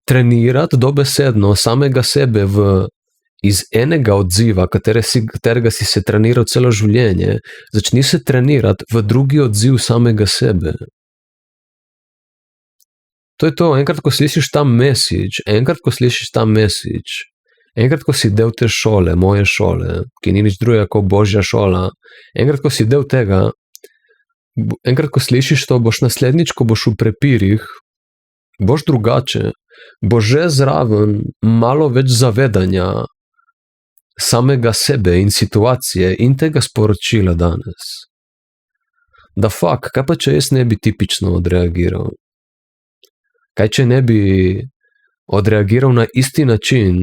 trenirati dobesedno samega sebe iz enega odziva, katerega si se treniral celo življenje, začni se trenirati v drugi odziv samega sebe. To je to, enkrat, ko slišiš ta message, enkrat, ko si del te šole, moje šole, ki ni nič drugega kot božja šola, enkrat, ko si del tega, enkrat, ko slišiš to, boš naslednjič, ko boš v prepirih, boš drugače, boš že zraven malo več zavedanja samega sebe in situacije in tega sporočila danes. Da fuck, kaj pa če jaz ne bi tipično odreagiral? Kaj če ne bi odreagiral na isti način,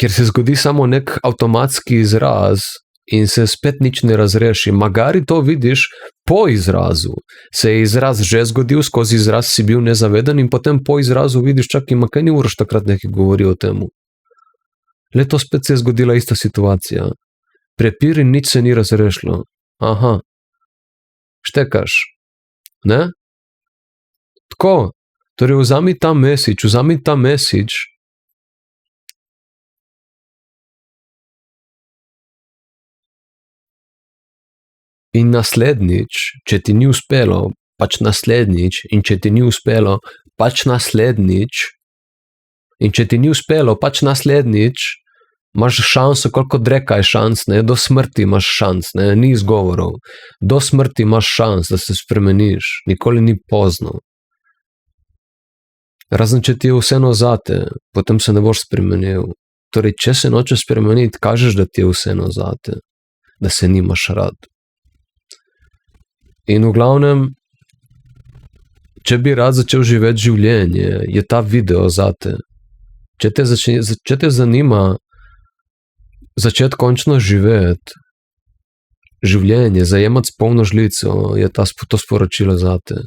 ker se zgodi samo nek avtomatski izraz in se spet nič ne razreši. Magari to vidiš po izrazu. Se je izraz že zgodil, skozi izraz si bil nezaveden in potem po izrazu vidiš, čak ima, kaj ni uraš takrat nekaj govori o temu. Leto spet se je zgodila ista situacija. Prepir in nič se ni razrešilo. Aha. Štekaš, ne? Tako, torej vzami ta message in naslednjič, če ti ni uspelo, pač naslednjič, in če ti ni uspelo, pač naslednjič, in če ti ni uspelo, pač naslednjič, imaš šanso, koliko dreka je šans, ne, do smrti imaš šans, ne, ni izgovorov, do smrti imaš šans, da se spremeniš, nikoli ni pozno. Razen, če ti je vseeno zate, potem se ne boš spremenil. Torej, če se nočeš spremeniti, kažeš, da ti je vseeno zate, da se nimaš rad. In v glavnem, če bi rad začel živeti življenje, je ta video zate. Če te zanima začeti končno živeti življenje, zajemati s polno žlico, je to sporočilo zate.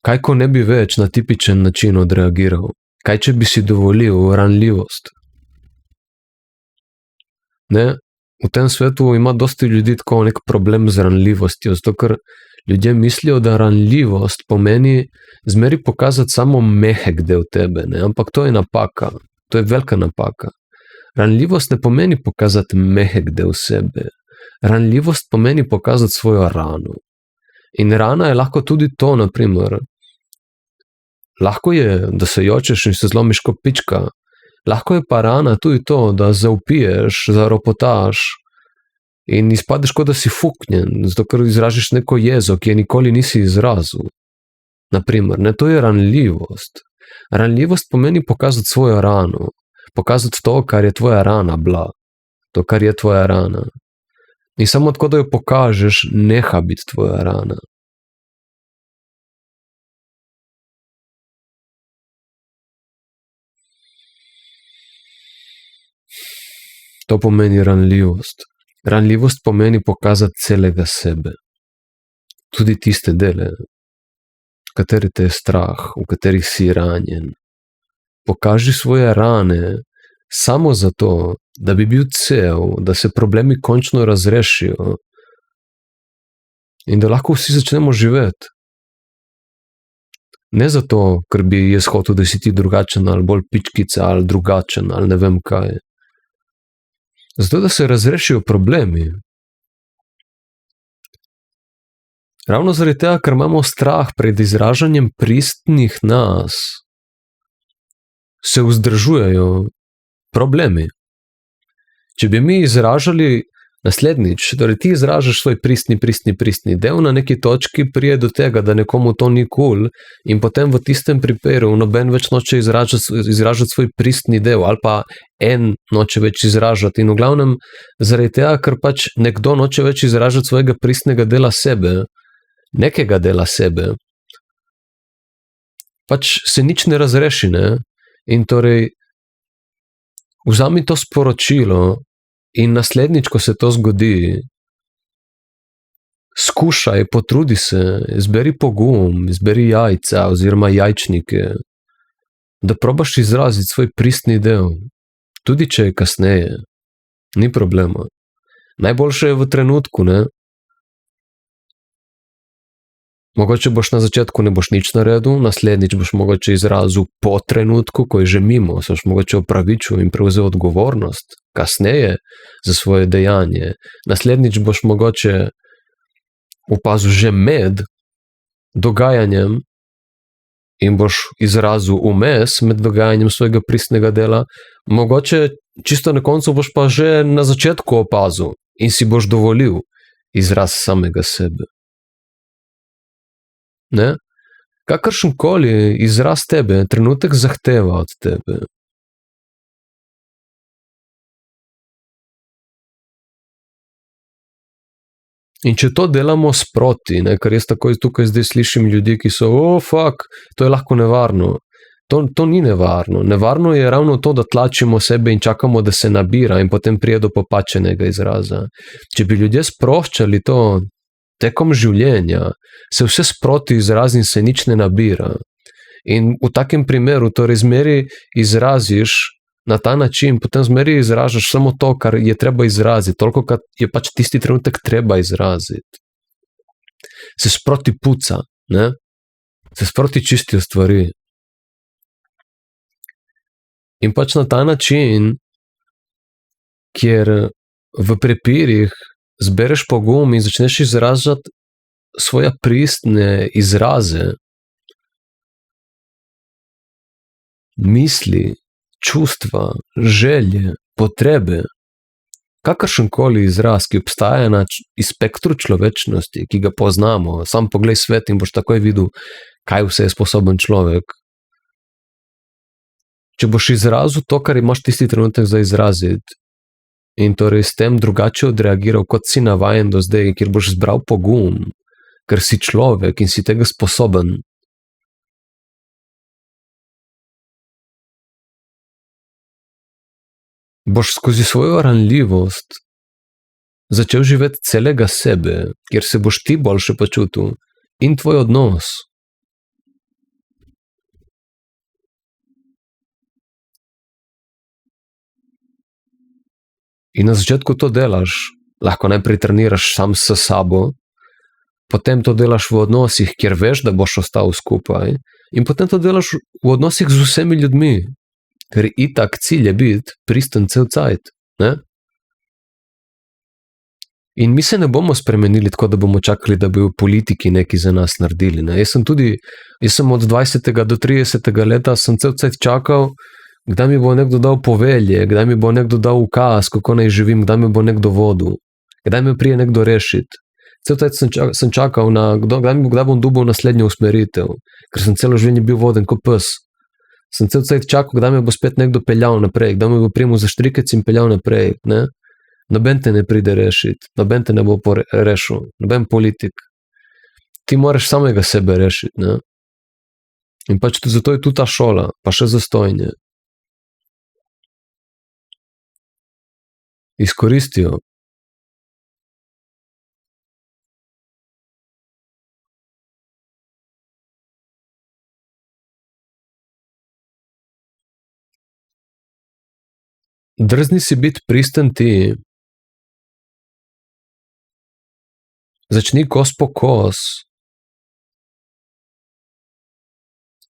Kaj, ko ne bi več na tipičen način odreagiral? Kaj, če bi si dovolil ranljivost? Ne, v tem svetu ima dosti ljudi tako nek problem z ranljivostjo, zato ker ljudje mislijo, da ranljivost pomeni zmeri pokazati samo mehek del tebe, ne? Ampak to je napaka, to je velika napaka. Ranljivost ne pomeni pokazati mehek del sebe, ranljivost pomeni pokazati svojo rano. In rana je lahko tudi to, naprimer, lahko je, da se jočeš in se zlomiš kot pička, lahko je pa rana tudi to, da zaupiješ, zaropotaš, in izpadeš, kot da si fuknjen, zato ker izražiš neko jezo, ki je nikoli nisi izrazil. Naprimer, ne, to je ranljivost. Ranljivost pomeni pokazati svojo rano, pokazati to, kar je tvoja rana bila, to, kar je tvoja rana. In samo tako, da jo pokažeš, neha biti tvoja rana. To pomeni ranljivost. Ranljivost pomeni pokazati celega sebe. Tudi tiste dele, v kateri te je strah, v katerih si ranjen. Pokaži svoje rane samo zato, da bi bil cel, da se problemi končno razrešijo in da lahko vsi začnemo živeti. Ne zato, ker bi jaz hotel, da si ti drugačen ali bolj pičkica ali drugačen ali ne vem kaj. Zato, da se razrešijo problemi. Ravno zaradi tega, ker imamo strah pred izražanjem pristnih nas, se vzdržujejo problemi. Če bi mi izražali naslednjič, torej ti izražaš svoj pristni del, na neki točki prije do tega, da nekomu to ni cool, in potem v tistem primeru noben več noče izražati svoj pristni del, ali pa en noče več izražati. In v glavnem, zaradi tega, ker pač nekdo noče več izražati svojega pristnega dela sebe, nekega dela sebe, pač se nič ne razreši, ne? In torej, Vzami to sporočilo in naslednjič, ko se to zgodi, skušaj, potrudi se, izberi pogum, izberi jajca oziroma jajčnike, da probaš izraziti svoj pristni del, tudi če je kasneje, ni problema. Najboljše je v trenutku, ne? Mogoče boš na začetku ne boš nič naredil, naslednjič boš mogoče izrazil po trenutku, ko je že mimo, se boš mogoče opravičil in prevzel odgovornost, kasneje za svoje dejanje. Naslednjič boš mogoče opazil že med dogajanjem in boš izrazil vmes med dogajanjem svojega pristnega dela, mogoče čisto na koncu boš pa že na začetku opazil in si boš dovolil izraz samega sebe. Ne? Kakršenkoli izraz tebe, trenutek zahteva od tebe. In če to delamo sproti, ne, ker jaz takoj tukaj zdaj slišim ljudi, ki so, to je lahko nevarno. To ni nevarno. Nevarno je ravno to, da tlačimo sebe in čakamo, da se nabira in potem prije do popačenega izraza. Če bi ljudje sproščali to tekom življenja, se vse sproti izrazi in se nič ne nabira. In v takem primeru torej zmeri izraziš na ta način, potem zmeri izražaš samo to, kar je treba izraziti, toliko, kar je pač tisti trenutek treba izraziti. Se sproti puca, ne? Se sproti čistijo stvari. In pač na ta način, kjer v prepirih zbereš pogum in začneš izražati svoje pristne izraze, misli, čustva, želje, potrebe, kakršenkoli izraz, ki obstaja na spektru človečnosti, ki ga poznamo, sam poglej svet in boš takoj videl, kaj vse je sposoben človek. Če boš izrazil to, kar imaš tisti trenutek za izraziti, in torej s tem drugače odreagiral, kot si navajen do zdaj, kjer boš zbral pogum, ker si človek in si tega sposoben. Boš skozi svojo ranljivost začel živeti celega sebe, kjer se boš ti boljše počutil in tvoj odnos. In na začetku to delaš, lahko najprej treniraš sam s sabo, potem to delaš v odnosih, kjer veš, da boš ostal skupaj, in potem to delaš v odnosih z vsemi ljudmi, ker itak cilj je biti pristen cel cajt, ne? In mi se ne bomo spremenili tako, da bomo čakali, da bi politiki nekaj za nas naredili, ne? Jaz sem od 20. do 30. leta sem cel cajt čakal, kdaj mi bo nekdo dal povelje, kdaj mi bo nekdo dal ukaz, kako naj živim, kdaj me bo nekdo vodil, kdaj me prije nekdo rešiti. Cel cajt sem čakal na, kdaj bom dobil naslednjo usmeritev, ker sem celo življenje bil voden kot pes. Sem cel cajt čakal, kdaj me bo spet nekdo peljal naprej, kdaj me bo primil za štrikec in peljal naprej, ne? Noben te ne pride rešiti, noben te ne bo rešil, noben politik. Ti moraš samega sebe rešiti, ne? In pač zato je tu ta šola, pa še zastojnje. Izkoristijo. Drzni si biti pristen ti. Začni kos po kos.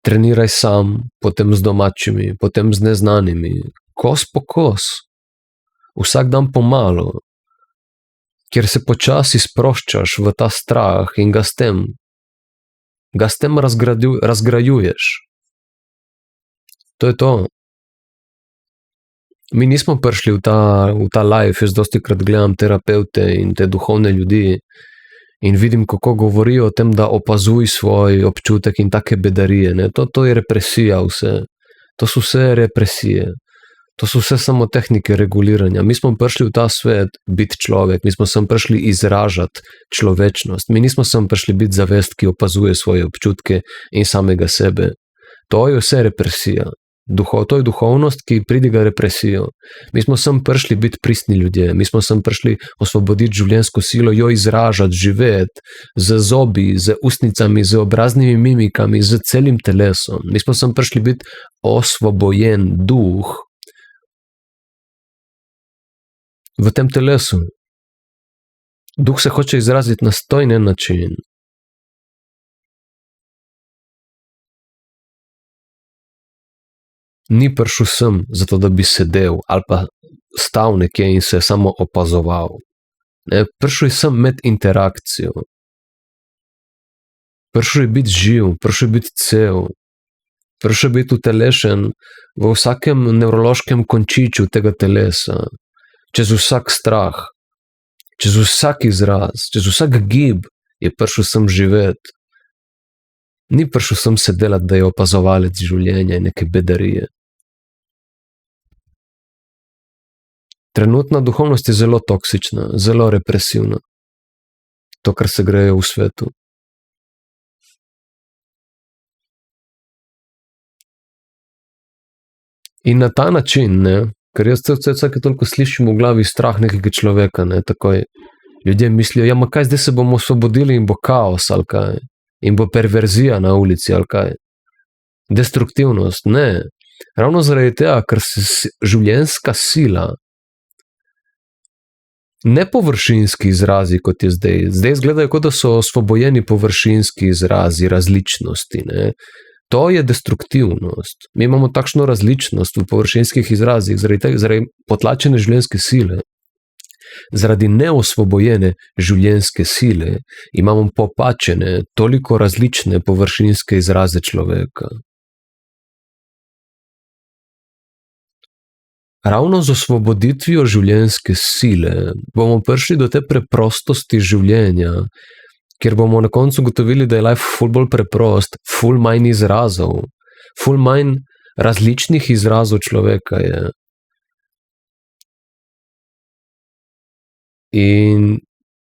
Treniraj sam, potem z domačimi, potem z neznanimi. Kos po kos. Vsak dan pomalo, kjer se počasi sproščaš v ta strah in ga s tem razgrajuješ. To je to. Mi nismo prišli v ta life, jaz dostikrat gledam terapeute in te duhovne ljudi in vidim, kako govorijo o tem, da opazuj svoj občutek in take bedarije, ne. To je represija vse. To so vse represije. To so vse samo tehnike reguliranja. Mi smo prišli v ta svet biti človek, mi smo sem prišli izražati človečnost. Mi nismo sem prišli biti zavest, ki opazuje svoje občutke in samega sebe. To je vse represija. To je duhovnost, ki pridiga represijo. Mi smo sem prišli biti pristni ljudje, mi smo sem prišli osvoboditi življenjsko silo, jo izražati, živeti z zobi, z ustnicami, z obraznimi mimikami, z celim telesom. Mi smo sem prišli biti osvobojen duh v tem telesu. Duh se hoče izraziti na stojen način. Ni prišel sem zato, da bi sedel ali pa stal nekje in se samo opazoval. Ne, prišel je sem med interakcijo. Prišel je biti živ, prišel je biti cel, prišel je biti utelešen v vsakem nevrološkem končiču tega telesa, čez vsak strah, čez vsak izraz, čez vsak gib je prišel sem živeti. Ni prišel sem se delati, da je opazovalec življenja in neke bedarije. Trenutna duhovnost je zelo toksična, zelo represivna. To, kar se greje v svetu. In na ta način, ne, ker jaz vsake toliko slišim v glavi strah nekega človeka, ne, takoj ljudje mislijo, ja, ma kaj zdaj se bomo osvobodili in bo kaos, ali kaj, in bo perverzija na ulici, ali kaj. Destruktivnost, ne. Ravno zaradi tega, ker se življenjska sila, ne površinski izrazi, kot je zdaj. Zdaj izgledajo, kot da so osvobojeni površinski izrazi različnosti, ne. To je destruktivnost. Mi imamo takšno različnost v površinskih izrazih, zaradi potlačene življenjske sile. Zaradi neosvobojene življenjske sile imamo popačene, toliko različne površinske izraze človeka. Ravno z osvoboditvijo življenjske sile bomo prišli do te preprostosti življenja, kjer bomo na koncu ugotovili, da je life ful bolj preprost, ful manj izrazov, ful manj različnih izrazov človeka je. In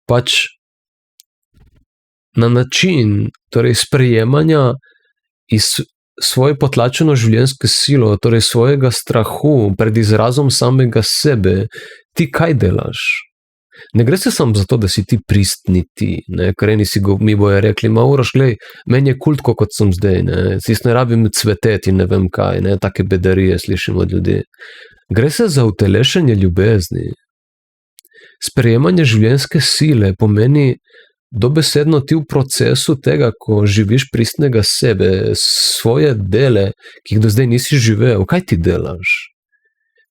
pač na način, torej sprejemanja iz svoje potlačeno življenjsko silo, torej svojega strahu pred izrazom samega sebe, ti kaj delaš? Ne gre se samo za to, da si ti pristni ti, ne, ker eni mi bojo rekli, ma Uroš, glej, meni je kult, kot sem zdaj, ne, jaz ne rabim cveteti in ne vem kaj, ne, take bedarije slišim od ljudi. Gre se za utelešenje ljubezni. Sprejemanje življenjske sile pomeni dobesedno ti v procesu tega, ko živiš pristnega sebe, svoje dele, ki jih do zdaj nisi živel, kaj ti delaš?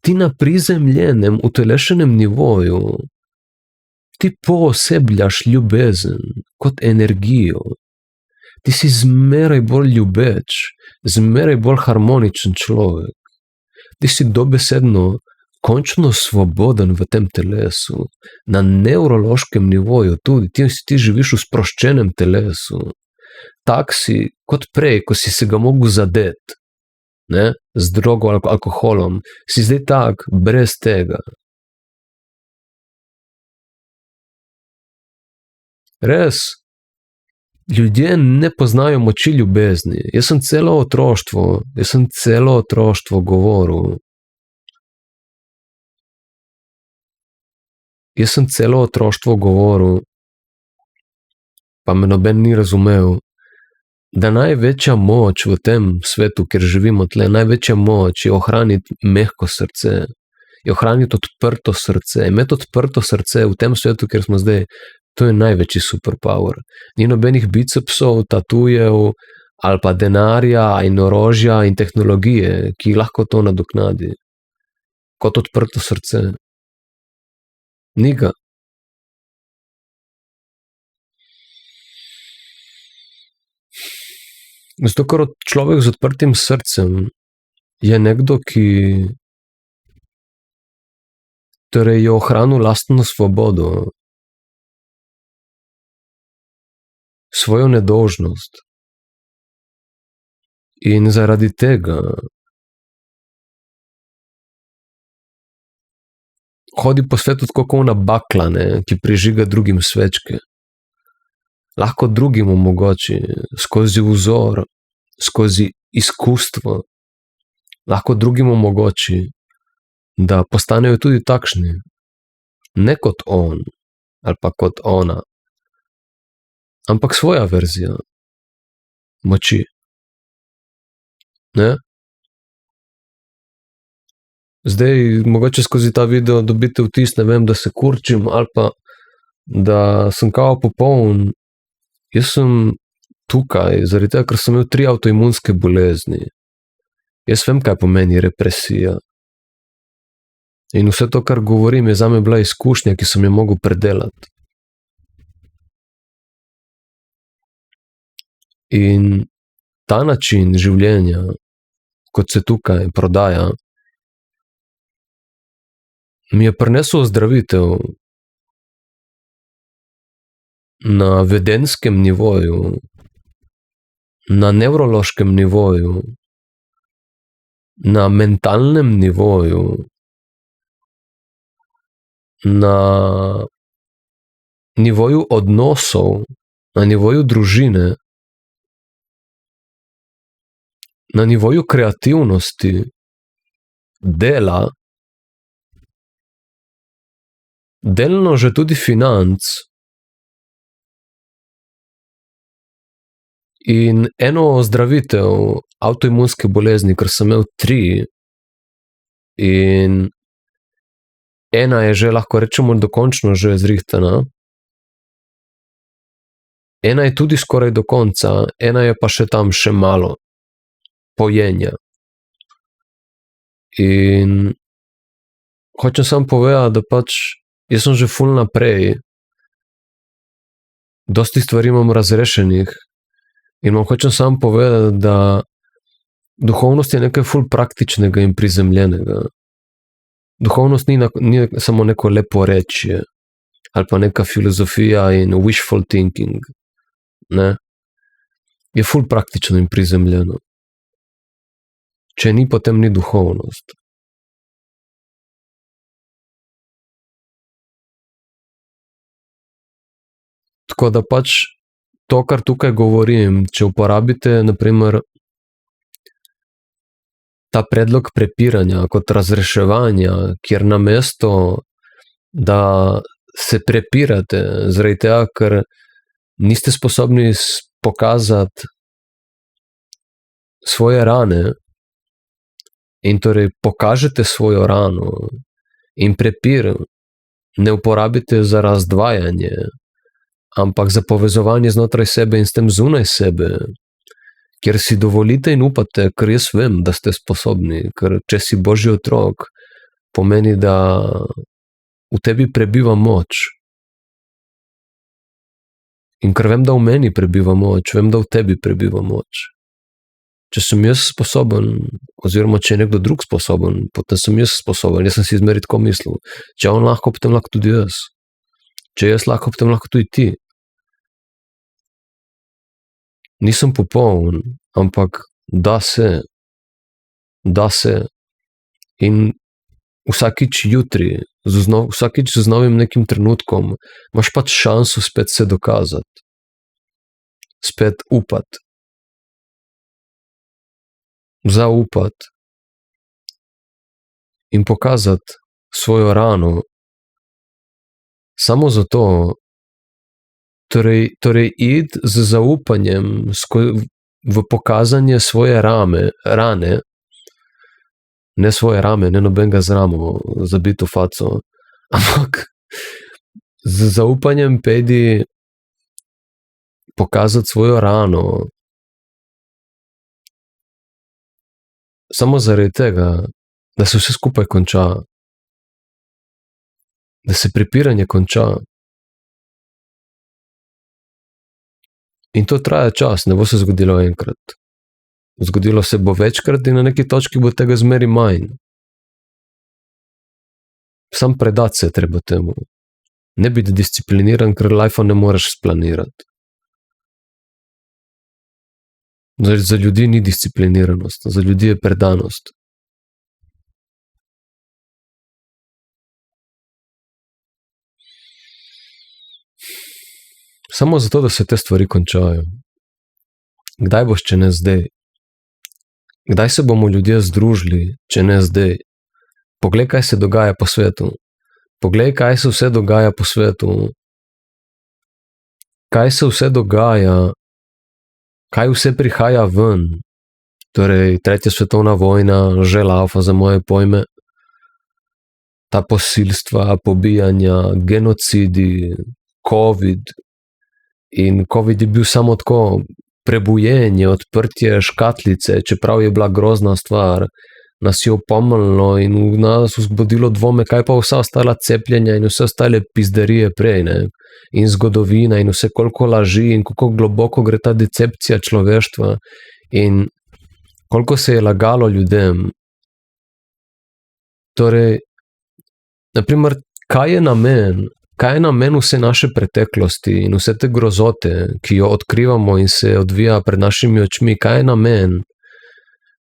Ti na prizemljenem, utelešenem nivoju, ti poosebljaš ljubezen kot energijo. Ti si zmeraj bolj ljubeč, zmeraj bolj harmoničen človek. Ti si dobesedno končno svoboden v tem telesu, na nevrološkem nivoju tudi, ti živiš v sproščenem telesu. Tak si kot prej, ko si se ga mogel zadeti, ne, z drogo ali alkoholom, si zdaj tak, brez tega. Res, ljudje ne poznajo moči ljubezni. Jaz sem celo otroštvo govoril. Jaz sem celo otroštvo govoril, pa me noben ni razumel, da največja moč v tem svetu, kjer živimo tle, največja moč je ohraniti mehko srce, je ohraniti odprto srce, imeti odprto srce v tem svetu, kjer smo zdaj, to je največji superpower. Ni nobenih bicepsov, tatujev, ali pa denarja in orožja in tehnologije, ki lahko to nadoknadi. Kot odprto srce. Ni ga. Zato, ker človek z odprtim srcem je nekdo, ki torej je ohranil lastno svobodo, svojo nedolžnost. In zaradi tega hodi po svetu tako kot ona bakla, ne, ki prižiga drugim svečke. Lahko drugim omogoči skozi vzor, skozi izkustvo, lahko drugim omogoči, da postanejo tudi takšni, ne kot on ali pa kot ona, ampak svoja verzija moči. Ne? Zdaj, mogoče skozi ta video dobite vtis, ne vem, da se kurčim ali pa da sem kao popoln. Jaz sem tukaj, zaradi tega, ker sem imel 3 avtoimunske bolezni. Jaz vem, kaj pomeni represija. In vse to, kar govorim, je zame bila izkušnja, ki sem jo mogel predelati. In ta način življenja, kot se tukaj prodaja, mi je prinesel ozdravitev na vedenskem nivoju, na nevrološkem nivoju, na mentalnem nivoju, na nivoju odnosov, na nivoju družine, na nivoju kreativnosti, dela, delno že tudi financ. In eno ozdravitev avtoimunske bolezni, ker sem imel 3, in ena je že, lahko rečemo, dokončno že zrihtana, ena je tudi skoraj do konca, ena je pa še tam še malo pojenja. In hočem samo povedati, da pač jaz sem že ful naprej, dosti stvari imam razrešenih in vam hočem samo povedati, da duhovnost je nekaj ful praktičnega in prizemljenega. Duhovnost ni samo neko lepo rečje ali pa neka filozofija in wishful thinking. Ne? Je ful praktično in prizemljeno. Če ni, potem ni duhovnost. Tako da pač to, kar tukaj govorim, če uporabite, naprimer, ta predlog prepiranja kot razreševanja, kjer namesto, da se prepirate zaradi tega, ker niste sposobni pokazati svoje rane, in torej pokažete svojo rano in prepir ne uporabite za razdvajanje, ampak za povezovanje znotraj sebe in s tem zunaj sebe, kjer si dovolite in upate, ker jaz vem, da ste sposobni, ker če si Božji otrok, pomeni, da v tebi prebiva moč. In ker vem, da v meni prebiva moč, vem, da v tebi prebiva moč. Če sem jaz sposoben, oziroma če je nekdo drug sposoben, potem sem jaz sposoben, jaz sem si izmeri tako mislil. Če on lahko, potem lahko tudi jaz. Če jaz lahko, potem lahko tudi ti. Nisem popoln, ampak da se. In vsakič jutri, vsakič z novim nekim trenutkom, imaš pač šanso spet se dokazati. Spet upati. Zaupati in pokazati svojo rano. Samo zato, torej iti z zaupanjem v pokazanje svoje rane, ne svoje rame, ne nobenega z ramo, zabito faco, ampak z zaupanjem pejdi pokazati svojo rano, samo zaradi tega, da se vse skupaj konča, da se prepiranje konča. In to traja čas, ne bo se zgodilo enkrat. Zgodilo se bo večkrat in na neki točki bo tega zmeri manj. Sam predati se je treba temu. Ne biti discipliniran, ker lifea ne moreš splanirati. Za ljudi ni discipliniranost, za ljudi je predanost. Samo zato, da se te stvari končajo. Kdaj boš, če ne zdaj? Kdaj se bomo ljudje združili, če ne zdaj? Poglej, kaj se dogaja po svetu. Poglej, kaj se vse dogaja po svetu. Kaj se vse dogaja, kaj vse prihaja ven. Torej, 3. svetovna vojna, že laufa za moje pojme. Ta posilstva, pobijanja, genocidi, COVID. In COVID je bil samo tako prebujenje, odprtje škatlice, čeprav je bila grozna stvar. Nas je opomnilo in v nas vzbudilo dvome, kaj pa vsa ostala cepljenja in vse ostale pizderije prej, ne? In zgodovina in vse koliko laži in kako globoko gre ta decepcija človeštva in koliko se je lagalo ljudem. Torej, naprimer, kaj je namen vse naše preteklosti in vse te grozote, ki jo odkrivamo in se odvija pred našimi očmi, kaj je namen?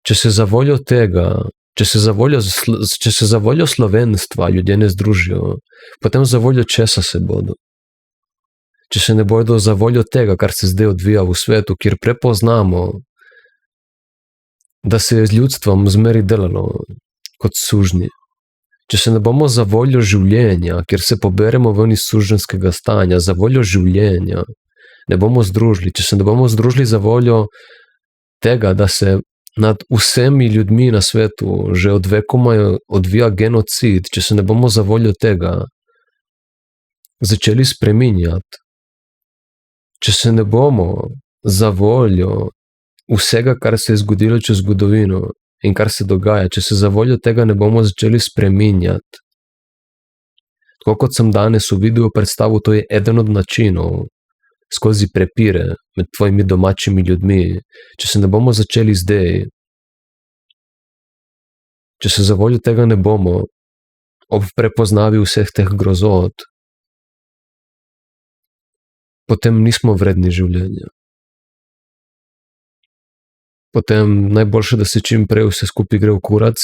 Če se za voljo tega, če se za voljo slovenstva ljudje ne združijo, potem za voljo česa se bodo? Če se ne bodo za voljo tega, kar se zdaj odvija v svetu, kjer prepoznamo, da se je z ljudstvom zmeri delalo kot sužnji. Če se ne bomo za voljo življenja, kjer se poberemo ven iz suženjskega stanja, za voljo življenja, ne bomo združili, če se ne bomo združili za voljo tega, da se nad vsemi ljudmi na svetu že od vekomaj odvija genocid, če se ne bomo za voljo tega začeli spreminjati, če se ne bomo za voljo vsega, kar se je zgodilo čez zgodovino in kar se dogaja, če se za voljo tega ne bomo začeli spreminjati. Tako kot sem danes v videu predstavil, to je eden od načinov skozi prepire med tvojimi domačimi ljudmi. Če se ne bomo začeli zdaj, če se za voljo tega ne bomo ob prepoznavi vseh teh grozot, potem nismo vredni življenja. Potem najboljše, da se čim prej vse skupaj gre v kurac,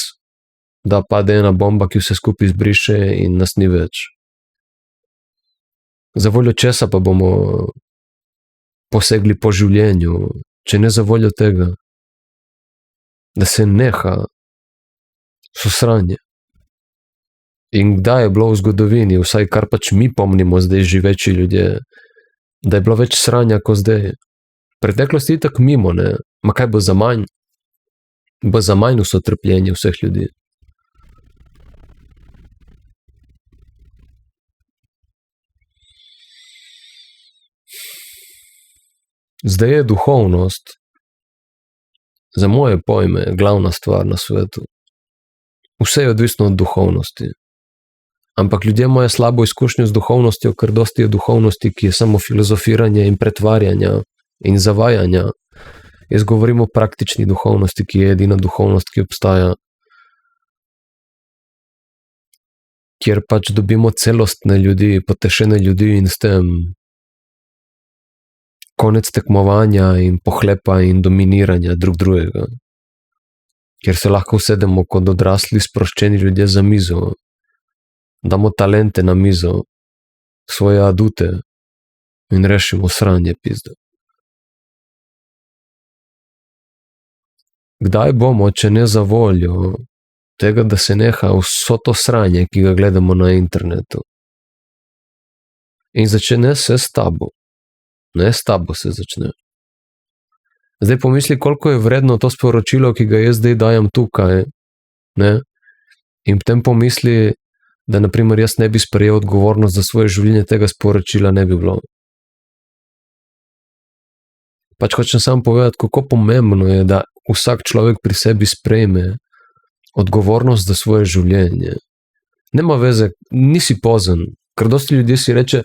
da pade ena bomba, ki vse skupaj izbriše in nas ni več. Za voljo česa pa bomo posegli po življenju, če ne za voljo tega, da se neha sosranje. In kdaj je bilo v zgodovini, vsaj kar pač mi pomnimo zdaj živeči ljudje, da je bilo več sranja kot zdaj. Preteklost je itak mimo, ne? Ma kaj bo za manj? Bo za manj vso trpljenje vseh ljudi. Zdaj je duhovnost, za moje pojme, glavna stvar na svetu. Vse je odvisno od duhovnosti. Ampak ljudje imajo slabo izkušnjo z duhovnostjo, ker dosti je duhovnosti, ki je samo filozofiranje in pretvarjanja in zavajanja. Jaz govorim o praktični duhovnosti, ki je edina duhovnost, ki obstaja. Kjer pač dobimo celostne ljudi, potešene ljudi in s tem konec tekmovanja in pohlepa in dominiranja drug drugega. Kjer se lahko usedemo kot odrasli sproščeni ljudje za mizo, damo talente na mizo, svoje adute in rešimo sranje pizde. Kdaj bomo, če ne za voljo tega, da se neha vso to sranje, ki ga gledamo na internetu? In začne se s tabo. Ne s tabo se začne. Zdaj pomisli, koliko je vredno to sporočilo, ki ga jaz zdaj dajem tukaj, ne? In potem pomisli, da naprimer jaz ne bi sprejel odgovornost za svoje življenje, tega sporočila ne bi bilo. Pač hočem samo povedati, kako pomembno je, da vsak človek pri sebi sprejme odgovornost za svoje življenje. Nema veze, nisi pozen, ker dosti ljudi si reče,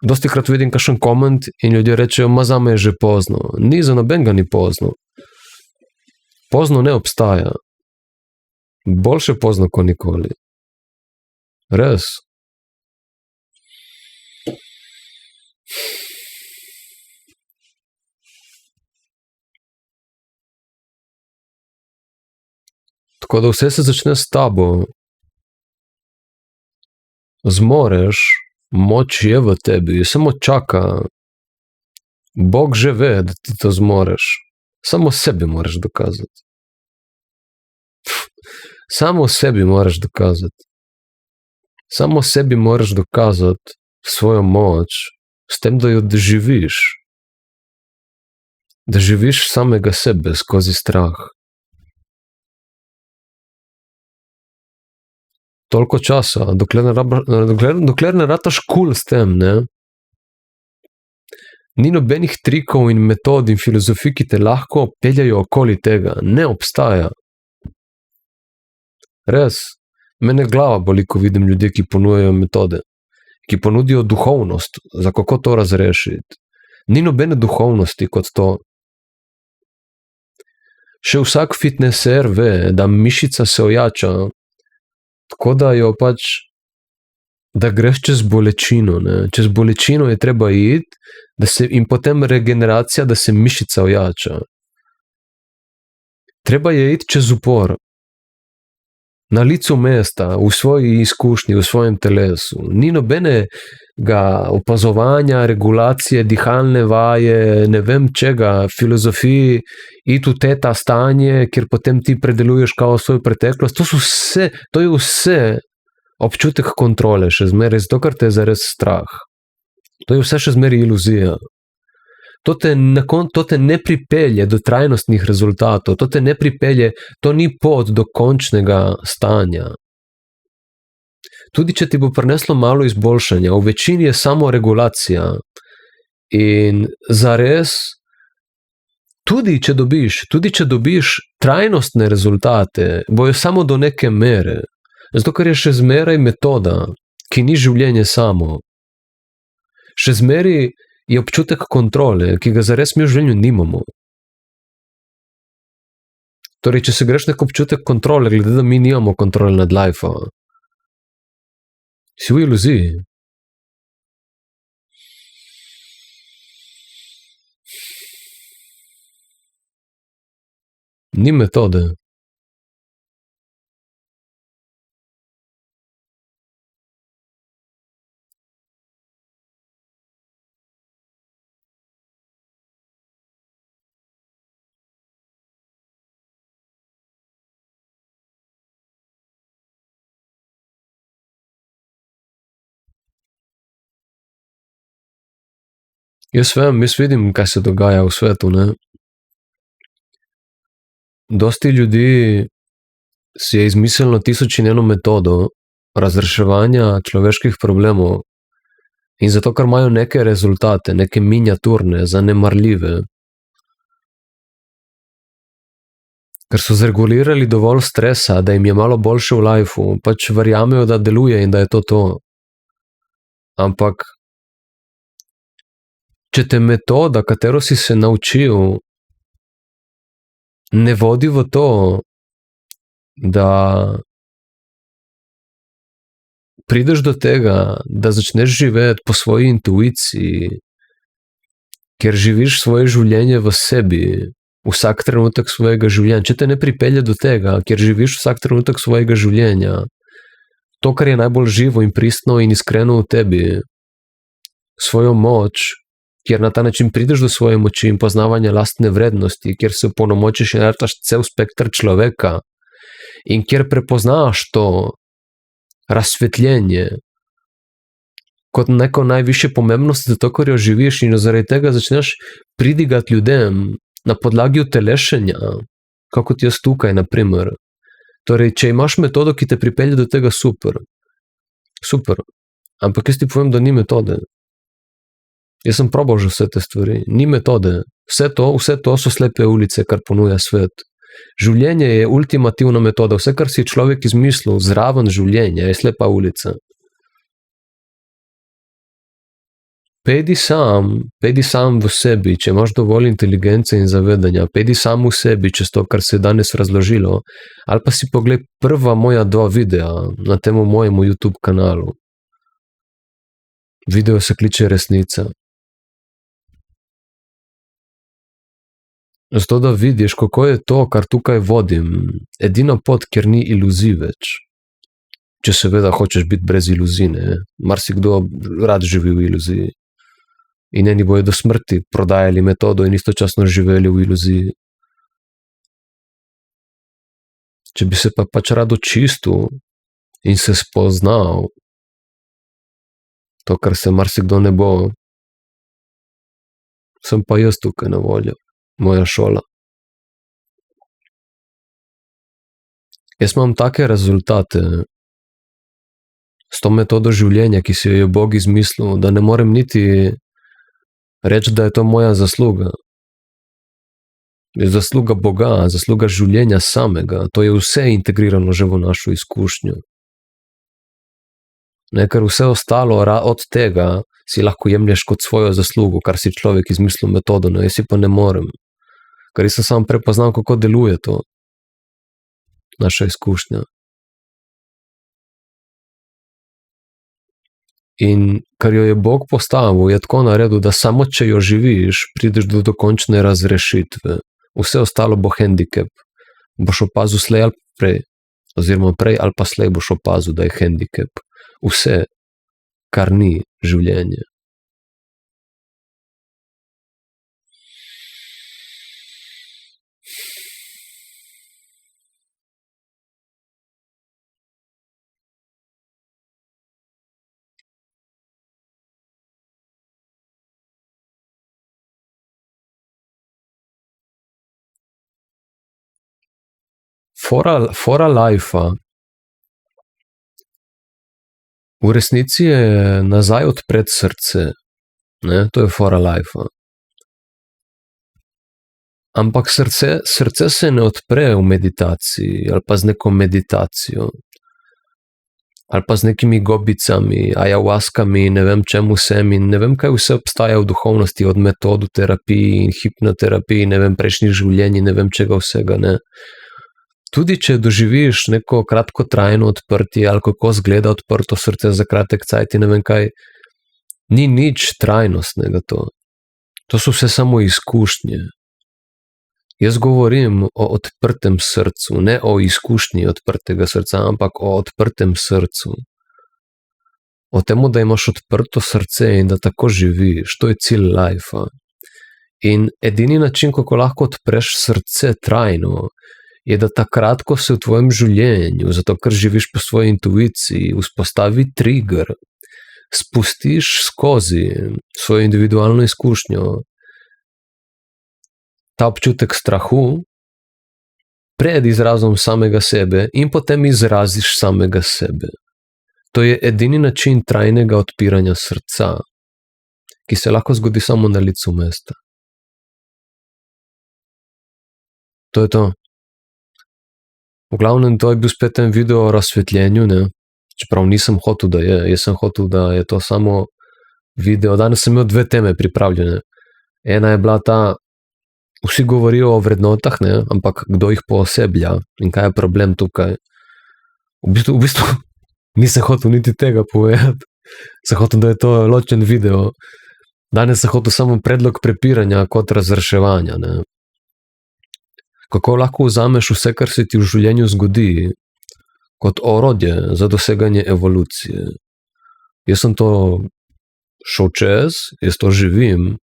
dosti krat vidim kakšen koment in ljudje rečejo, ma zame je že pozno. Ni, za nobenega ni pozno. Pozno ne obstaja. Boljše pozno kot nikoli. Res. Tako da vse se začne s tabo. Zmoreš, moč je v tebi, samo čaka. Bog že ve, da ti to zmoreš. Samo sebi moraš dokazati. Samo sebi moraš dokazati. Samo sebi moraš dokazati svojo moč s tem, da jo doživiš. Da živiš samega sebe skozi strah. Toliko časa, dokler ne rataš cool s tem, ne? Ni nobenih trikov in metod in filozofij, ki te lahko peljajo okoli tega. Ne obstaja. Res, mene glava boli, ko vidim ljudi, ki ponujajo metode, ki ponudijo duhovnost, za kako to razrešiti. Ni nobene duhovnosti kot to. Še vsak fitnesser ve, da mišica se ojača, tako da jo pač, da greš čez bolečino, ne? Čez bolečino je treba iti, in potem regeneracija, da se mišica ojača. Treba je iti čez upor. Na licu mesta, v svoji izkušnji, v svojem telesu. Ni nobenega opazovanja, regulacije, dihalne vaje, ne vem čega, filozofiji, iti v teta stanje, kjer potem ti predeluješ kao svojo preteklost. To je vse občutek kontrole, še zmeraj, zato ker te je zares strah. To je vse še zmeraj iluzija. To te ne pripelje do trajnostnih rezultatov, to te ne pripelje, to ni pot do končnega stanja. Tudi če ti bo prineslo malo izboljšanja, v večini je samo regulacija. In zares, tudi če dobiš trajnostne rezultate, bojo samo do neke mere. Zato, ker je še zmeraj metoda, ki ni življenje samo. Še zmeraj je občutek kontrole, ki ga zares mi v življenju nimamo. Torej, če se greš nek občutek kontrole, glede da mi nimamo kontrole nad lifea, si v iluziji. Ni metode. Jaz vidim, kaj se dogaja v svetu, ne. Dosti ljudi si je izmislilo 1001 metodo razreševanja človeških problemov in zato, ker imajo neke rezultate, neke miniaturne, zanemarljive, ker so zregulirali dovolj stresa, da jim je malo boljše v lifeu, pač verjamejo, da deluje in da je to. Ampak če te metoda, katero si se naučil, ne vodi v to, da prideš do tega, da začneš živeti po svoji intuiciji, ker živiš svoje življenje v sebi, vsak trenutek svojega življenja. Če te ne pripelje do tega, ker živiš vsak trenutek svojega življenja, to, kar je najbolj živo in pristno in iskreno v tebi, svojo moč, kjer na ta način prideš do svoje moči in poznavanja lastne vrednosti, kjer se opolnomočiš in narediš cel spekter človeka in kjer prepoznaš to razsvetljenje kot neko najvišje pomembnost, zato ker jo živiš in zaradi tega začneš pridigati ljudem na podlagi utelešenja, kako ti jaz tukaj, na primer. Torej, če imaš metodo, ki te pripelje do tega, super. Ampak jaz ti povem, da ni metode. Jaz sem probal že vse te stvari, ni metode. Vse to so slepe ulice, kar ponuja svet. Življenje je ultimativna metoda, vse, kar si človek izmislil zraven življenja, je slepa ulica. Pejdi sam v sebi, če imaš dovolj inteligence in zavedanja, pejdi sam v sebi čez to, kar se je danes razložilo, ali pa si poglej prva moja 2 videa na temu mojemu YouTube kanalu. Video se kliče Resnica. Zato, da vidiš, kako je to, kar tukaj vodim, edina pot, kjer ni iluzij več. Če seveda hočeš biti brez iluzij, ne. Marsikdo rad živi v iluziji. In eni bojo do smrti prodajali metodo in istočasno živeli v iluziji. Če bi se pa pač rad očistil in se spoznal, to, kar se marsikdo ne bo, sem pa jaz tukaj na voljo, moja šola. Jaz imam take rezultate s to metodo življenja, ki si jo je Bog izmislil, da ne morem niti reči, da je to moja zasluga. Je zasluga Boga, zasluga življenja samega, to je vse integrirano že v našo izkušnjo. Ne, ker vse ostalo od tega si lahko jemlješ kot svojo zaslugo, kar si človek izmislil metodo, no jaz si pa ne morem. Ker jaz sem sam prepoznal, kako deluje to, naša izkušnja. In kar jo je Bog postavil, je tako naredil, da samo če jo živiš, prideš do dokončne razrešitve. Vse ostalo bo hendikep. Boš opazil slej ali prej, oziroma prej ali pa slej boš opazil, da je hendikep. Vse, kar ni življenje. Fora lajfa v resnici je nazaj odpreti srce. Ne? To je fora lajfa. Ampak srce se ne odpre v meditaciji ali pa z neko meditacijo. Ali pa z nekimi gobicami, ayahuaskami, ne vem čemu vsem in ne vem, kaj vse obstaja v duhovnosti, od metodoterapiji in hipnoterapiji, ne vem, prejšnjih življenj in ne vem čega vsega, ne. Tudi če doživiš neko kratkotrajno odprtje ali kako zgleda odprto srce za kratek cajt in ne vem kaj, ni nič trajnostnega to. To so vse samo izkušnje. Jaz govorim o odprtem srcu, ne o izkušnji odprtega srca, ampak o odprtem srcu. O temu, da imaš odprto srce in da tako živiš, to je cilj lajfa. In edini način, kako lahko odpreš srce trajno, je, da takrat, ko se v tvojem življenju, zato ker živiš po svoji intuiciji, vzpostavi trigger, spustiš skozi svojo individualno izkušnjo ta občutek strahu pred izrazom samega sebe in potem izraziš samega sebe. To je edini način trajnega odpiranja srca, ki se lahko zgodi samo na licu mesta. To je to. V glavnem, to je bil spet en video o razsvetljenju, ne? Čeprav nisem hotel, da je. Jaz sem hotel, da je to samo video. Danes sem imel 2 teme pripravljene. Ena je bila ta, vsi govorijo o vrednotah, ne? Ampak kdo jih pooseblja in kaj je problem tukaj. V bistvu nisem hotel niti tega povedati. Sem hotel, da je to ločen video. Danes sem hotel samo predlog prepiranja kot razreševanja, ne? Kako lahko vzameš vse, kar se ti v življenju zgodi, kot orodje za doseganje evolucije. Jaz sem to šel čez, jaz to živim,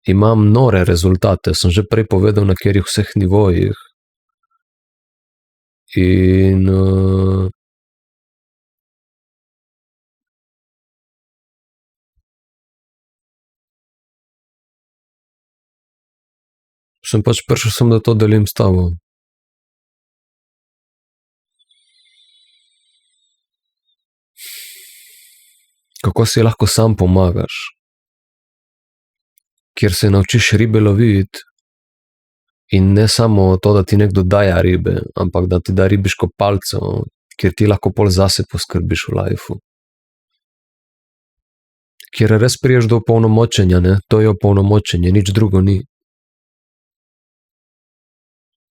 imam nore rezultate, sem že prej povedal, na katerih vseh nivojih. In sem pač prišel sem, da to delim s tabo. Kako si lahko sam pomagaš? Kjer se naučiš ribe loviti in ne samo to, da ti nekdo daje ribe, ampak da ti da ribiško palco, kjer ti lahko pol zase poskrbiš v lajfu. Kjer res priješ do opolnomočenja, ne? To je opolnomočenje, nič drugo ni.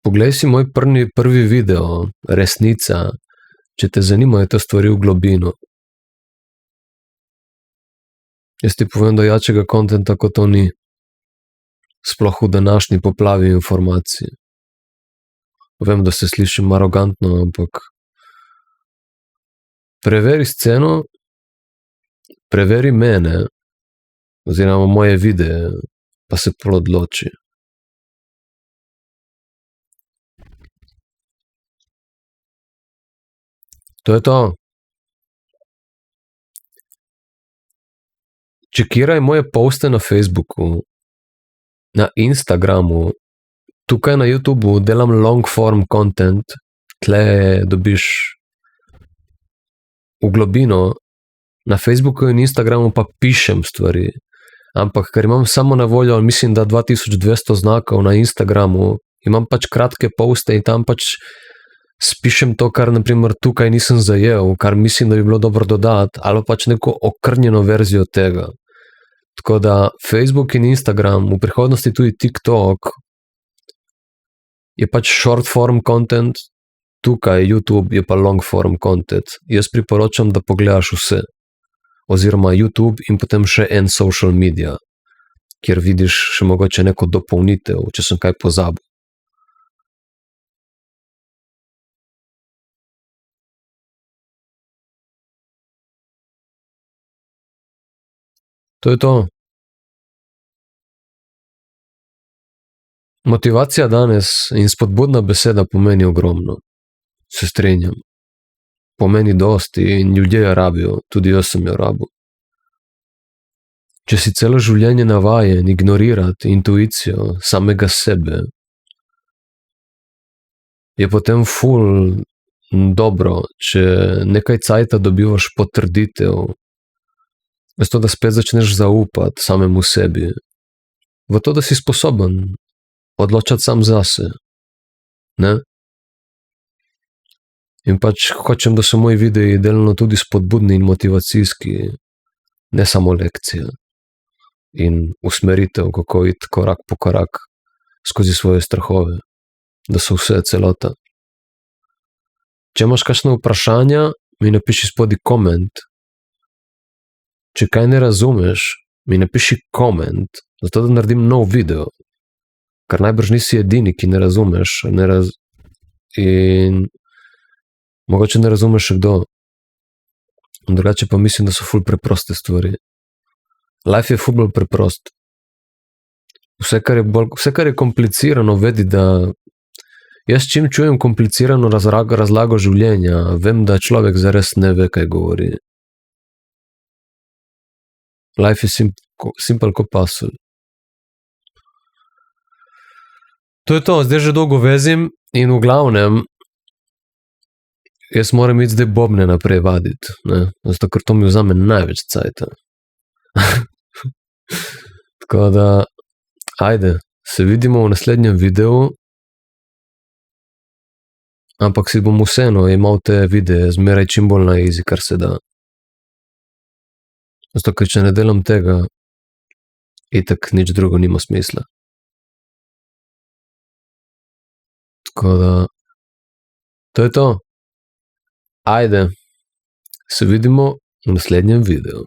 Poglej si moj prvi video, resnica, če te zanimajo te stvari v globino. Jaz ti povem, da jačega kontenta kot to ni. Sploh v današnji poplavi informacij. Vem, da se slišim arogantno, ampak preveri sceno, preveri mene, oziroma moje videe, pa se pol odloči. To je to. Čekiraj moje poste na Facebooku, na Instagramu, tukaj na YouTubu delam long form content, tle dobiš v globino, na Facebooku in Instagramu pa pišem stvari. Ampak ker imam samo na voljo, mislim, da 2200 znakov na Instagramu, imam pač kratke poste in tam pač spišem to, kar naprimer tukaj nisem zajel, kar mislim, da bi bilo dobro dodati, ali pač neko okrnjeno verzijo tega. Tako da Facebook in Instagram, v prihodnosti tudi TikTok, je pač short form content, tukaj YouTube je pa long form content. Jaz priporočam, da pogledaš vse. Oziroma YouTube in potem še en social media, kjer vidiš še mogoče neko dopolnitev, če sem kaj pozabil. To je to. Motivacija danes in spodbudna beseda pomeni ogromno. Se strinjam. Pomeni dosti in ljudje jo rabijo, tudi jaz sem jo rabil. Če si celo življenje navajen ignorirati intuicijo samega sebe, je potem ful dobro, če nekaj cajta dobivaš potrditev, zato da spet začneš zaupati samemu sebi, v to, da si sposoben odločati sam zase. Ne? In pač hočem, da so moji videi delno tudi spodbudni in motivacijski, ne samo lekcije in usmeritev, kako iti korak po korak skozi svoje strahove, da so vse celota. Če imaš kakšno vprašanja, mi napiši spodaj koment. Če kaj ne razumeš, mi napiši koment, zato da naredim nov video, ker najbrž nisi edini, ki ne razumeš, in mogoče ne razumeš še kdo. Drugače pa mislim, da so ful preproste stvari. Life je ful bolj preprost. Vse, kar je komplicirano, vedi, da jaz čim čujem komplicirano razlago življenja, vem, da človek zares ne ve, kaj govori. Life je simple kot puzzle. To je to, zdaj že dolgo vezim in v glavnem jaz moram iti zdaj bobne naprej vaditi, ne? Zato, ker to mi vzame največ cajta. Tako da, ajde, se vidimo v naslednjem videu, ampak si bom vseeno imel te videe zmeraj čim bolj na easy, kar se da. Zato, ker če ne delam tega, itak nič drugo nima smisla. Tako da, to je to. Ajde, se vidimo v naslednjem videu.